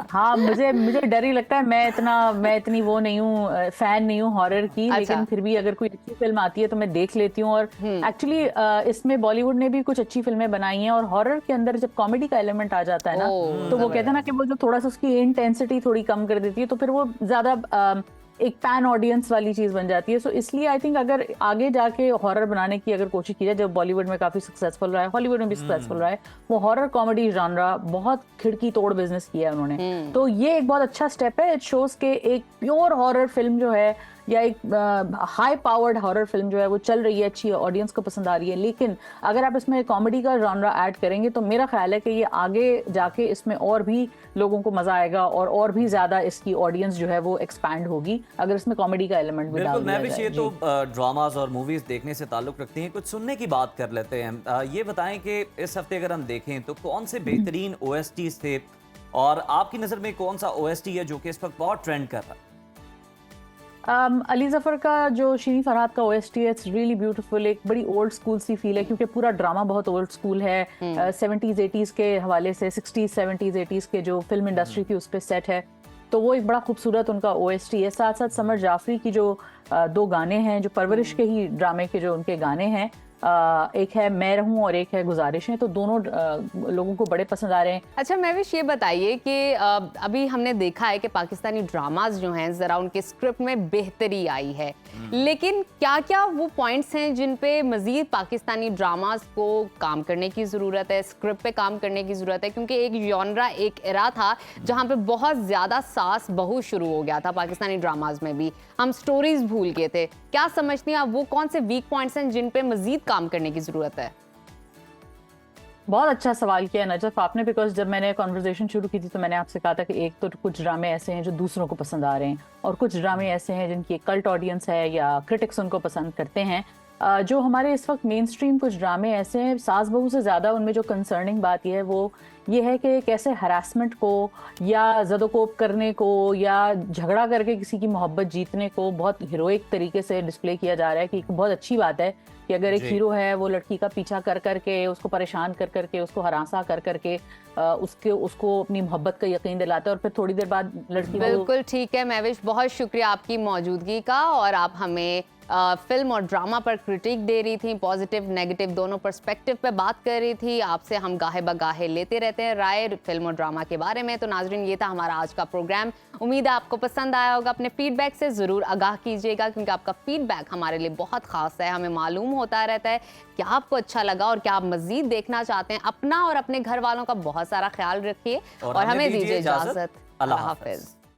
[SPEAKER 9] हाँ, मुझे डर ही लगता है। मैं इतनी वो नहीं हूँ, फैन नहीं हूँ हॉरर की, लेकिन फिर भी अगर कोई अच्छी फिल्म आती है तो मैं देख लेती हूँ। और एक्चुअली इसमें बॉलीवुड ने भी कुछ अच्छी फिल्में बनाई हैं, और हॉरर के अंदर जब कॉमेडी का एलिमेंट आ जाता है ना, तो वो कहते हैं ना कि वो जो थोड़ा सा उसकी इंटेंसिटी थोड़ी कम कर देती है, तो फिर वो ज्यादा एक पैन ऑडियंस वाली चीज बन जाती है। सो इसलिए आई थिंक अगर आगे जाके हॉरर बनाने की अगर कोशिश की जाए, जब बॉलीवुड में काफी सक्सेसफुल रहा है, हॉलीवुड में भी सक्सेसफुल रहा है, वो हॉरर कॉमेडी जॉनरा बहुत खिड़की तोड़ बिजनेस किया है उन्होंने, तो ये एक बहुत अच्छा स्टेप है। इट शोज के एक प्योर हॉरर फिल्म जो है, या एक हाई पावर्ड हॉरर फिल्म जो है वो चल रही है, अच्छी ऑडियंस को पसंद आ रही है, लेकिन अगर आप इसमें कॉमेडी का जॉनरा ऐड करेंगे तो मेरा ख्याल है कि ये आगे जाके इसमें और भी लोगों को मजा आएगा, और भी ज्यादा इसकी ऑडियंस जो है वो एक्सपैंड होगी अगर इसमें कॉमेडी का एलिमेंट भी डाल दिया जाए।
[SPEAKER 1] मैं भी ये तो ड्रामास और मूवीज देखने से ताल्लुक रखती हैं, कुछ सुनने की बात कर लेते हैं। ये बताएं कि इस हफ्ते अगर हम देखें तो कौन से बेहतरीन OSTs थे, और आपकी नजर में कौन सा OST है जो कि इस वक्त बहुत ट्रेंड कर रहा है?
[SPEAKER 9] अली जफर का जो शीनी फरहाद का OST है, इट्स रियली ब्यूटीफुल। एक बड़ी ओल्ड स्कूल सी फील है, क्योंकि पूरा ड्रामा बहुत ओल्ड स्कूल है, 70s 80s के हवाले से, 60s 70s 80s के जो फिल्म इंडस्ट्री थी उस पर सेट है, तो वो एक बड़ा खूबसूरत उनका OST है। साथ साथ समर जाफरी की जो 2 गाने हैं, जो परवरिश के ही ड्रामे के जो उनके गाने हैं, एक है मैं रहूं और एक है गुजारिश है, तो दोनों लोगों को बड़े पसंद आ रहे हैं।
[SPEAKER 2] अच्छा महविश, ये बताइए कि अभी हमने देखा है कि पाकिस्तानी ड्रामास जो हैं जरा उनके स्क्रिप्ट में बेहतरी आई है, लेकिन क्या क्या वो पॉइंट्स हैं जिन पे मजीद पाकिस्तानी ड्रामास को काम करने की ज़रूरत है, स्क्रिप्ट पे काम करने की ज़रूरत है? क्योंकि एक जॉनरा, एक एरा था जहाँ पे बहुत ज़्यादा सास बहू शुरू हो गया था पाकिस्तानी ड्रामास में भी, हम स्टोरीज भूल गए थे। क्या समझती हैं आप, वो कौन से वीक पॉइंट्स हैं जिन पे मजीद काम करने की जरूरत है?
[SPEAKER 9] बहुत अच्छा सवाल किया नजफ आपने, बिकॉज जब मैंने कॉन्वर्सेशन शुरू की थी तो मैंने आपसे कहा था कि एक तो कुछ ड्रामे ऐसे हैं जो दूसरों को पसंद आ रहे हैं, और कुछ ड्रामे ऐसे हैं जिनकी एक कल्ट ऑडियंस है या क्रिटिक्स उनको पसंद करते हैं। जो हमारे इस वक्त मेन स्ट्रीम कुछ ड्रामे ऐसे हैं, सास बहू से ज़्यादा उनमें जो कंसर्निंग बात यह है वो ये है कि कैसे हरासमेंट को या ज़दोकोप करने को या झगड़ा करके किसी की मोहब्बत जीतने को बहुत हीरोइक तरीके से डिस्प्ले किया जा रहा है। कि एक बहुत अच्छी बात है कि अगर एक हीरो है वो लड़की का पीछा कर करके, उसको परेशान कर करके, उसको हरासा कर करके उसको अपनी मोहब्बत का यकीन दिलाता है, और फिर थोड़ी देर बाद लड़की।
[SPEAKER 2] बिल्कुल ठीक है महविश, बहुत शुक्रिया आपकी मौजूदगी का, और आप हमें फिल्म और ड्रामा पर क्रिटिक दे रही थी, पॉजिटिव नेगेटिव दोनों पर्सपेक्टिव पे बात कर रही थी। आपसे हम गाहे बगाहे लेते रहते हैं राय फिल्म और ड्रामा के बारे में। तो नाजरीन, ये था हमारा आज का प्रोग्राम। उम्मीद है आपको पसंद आया होगा। अपने फीडबैक से ज़रूर आगाह कीजिएगा, क्योंकि आपका फीडबैक हमारे लिए बहुत खास है। हमें मालूम होता रहता है क्या आपको अच्छा लगा और क्या आप मजीद देखना चाहते हैं। अपना और अपने घर वालों का बहुत सारा ख्याल रखिए और हमें दीजिए इजाजत। अल्लाह हाफिज।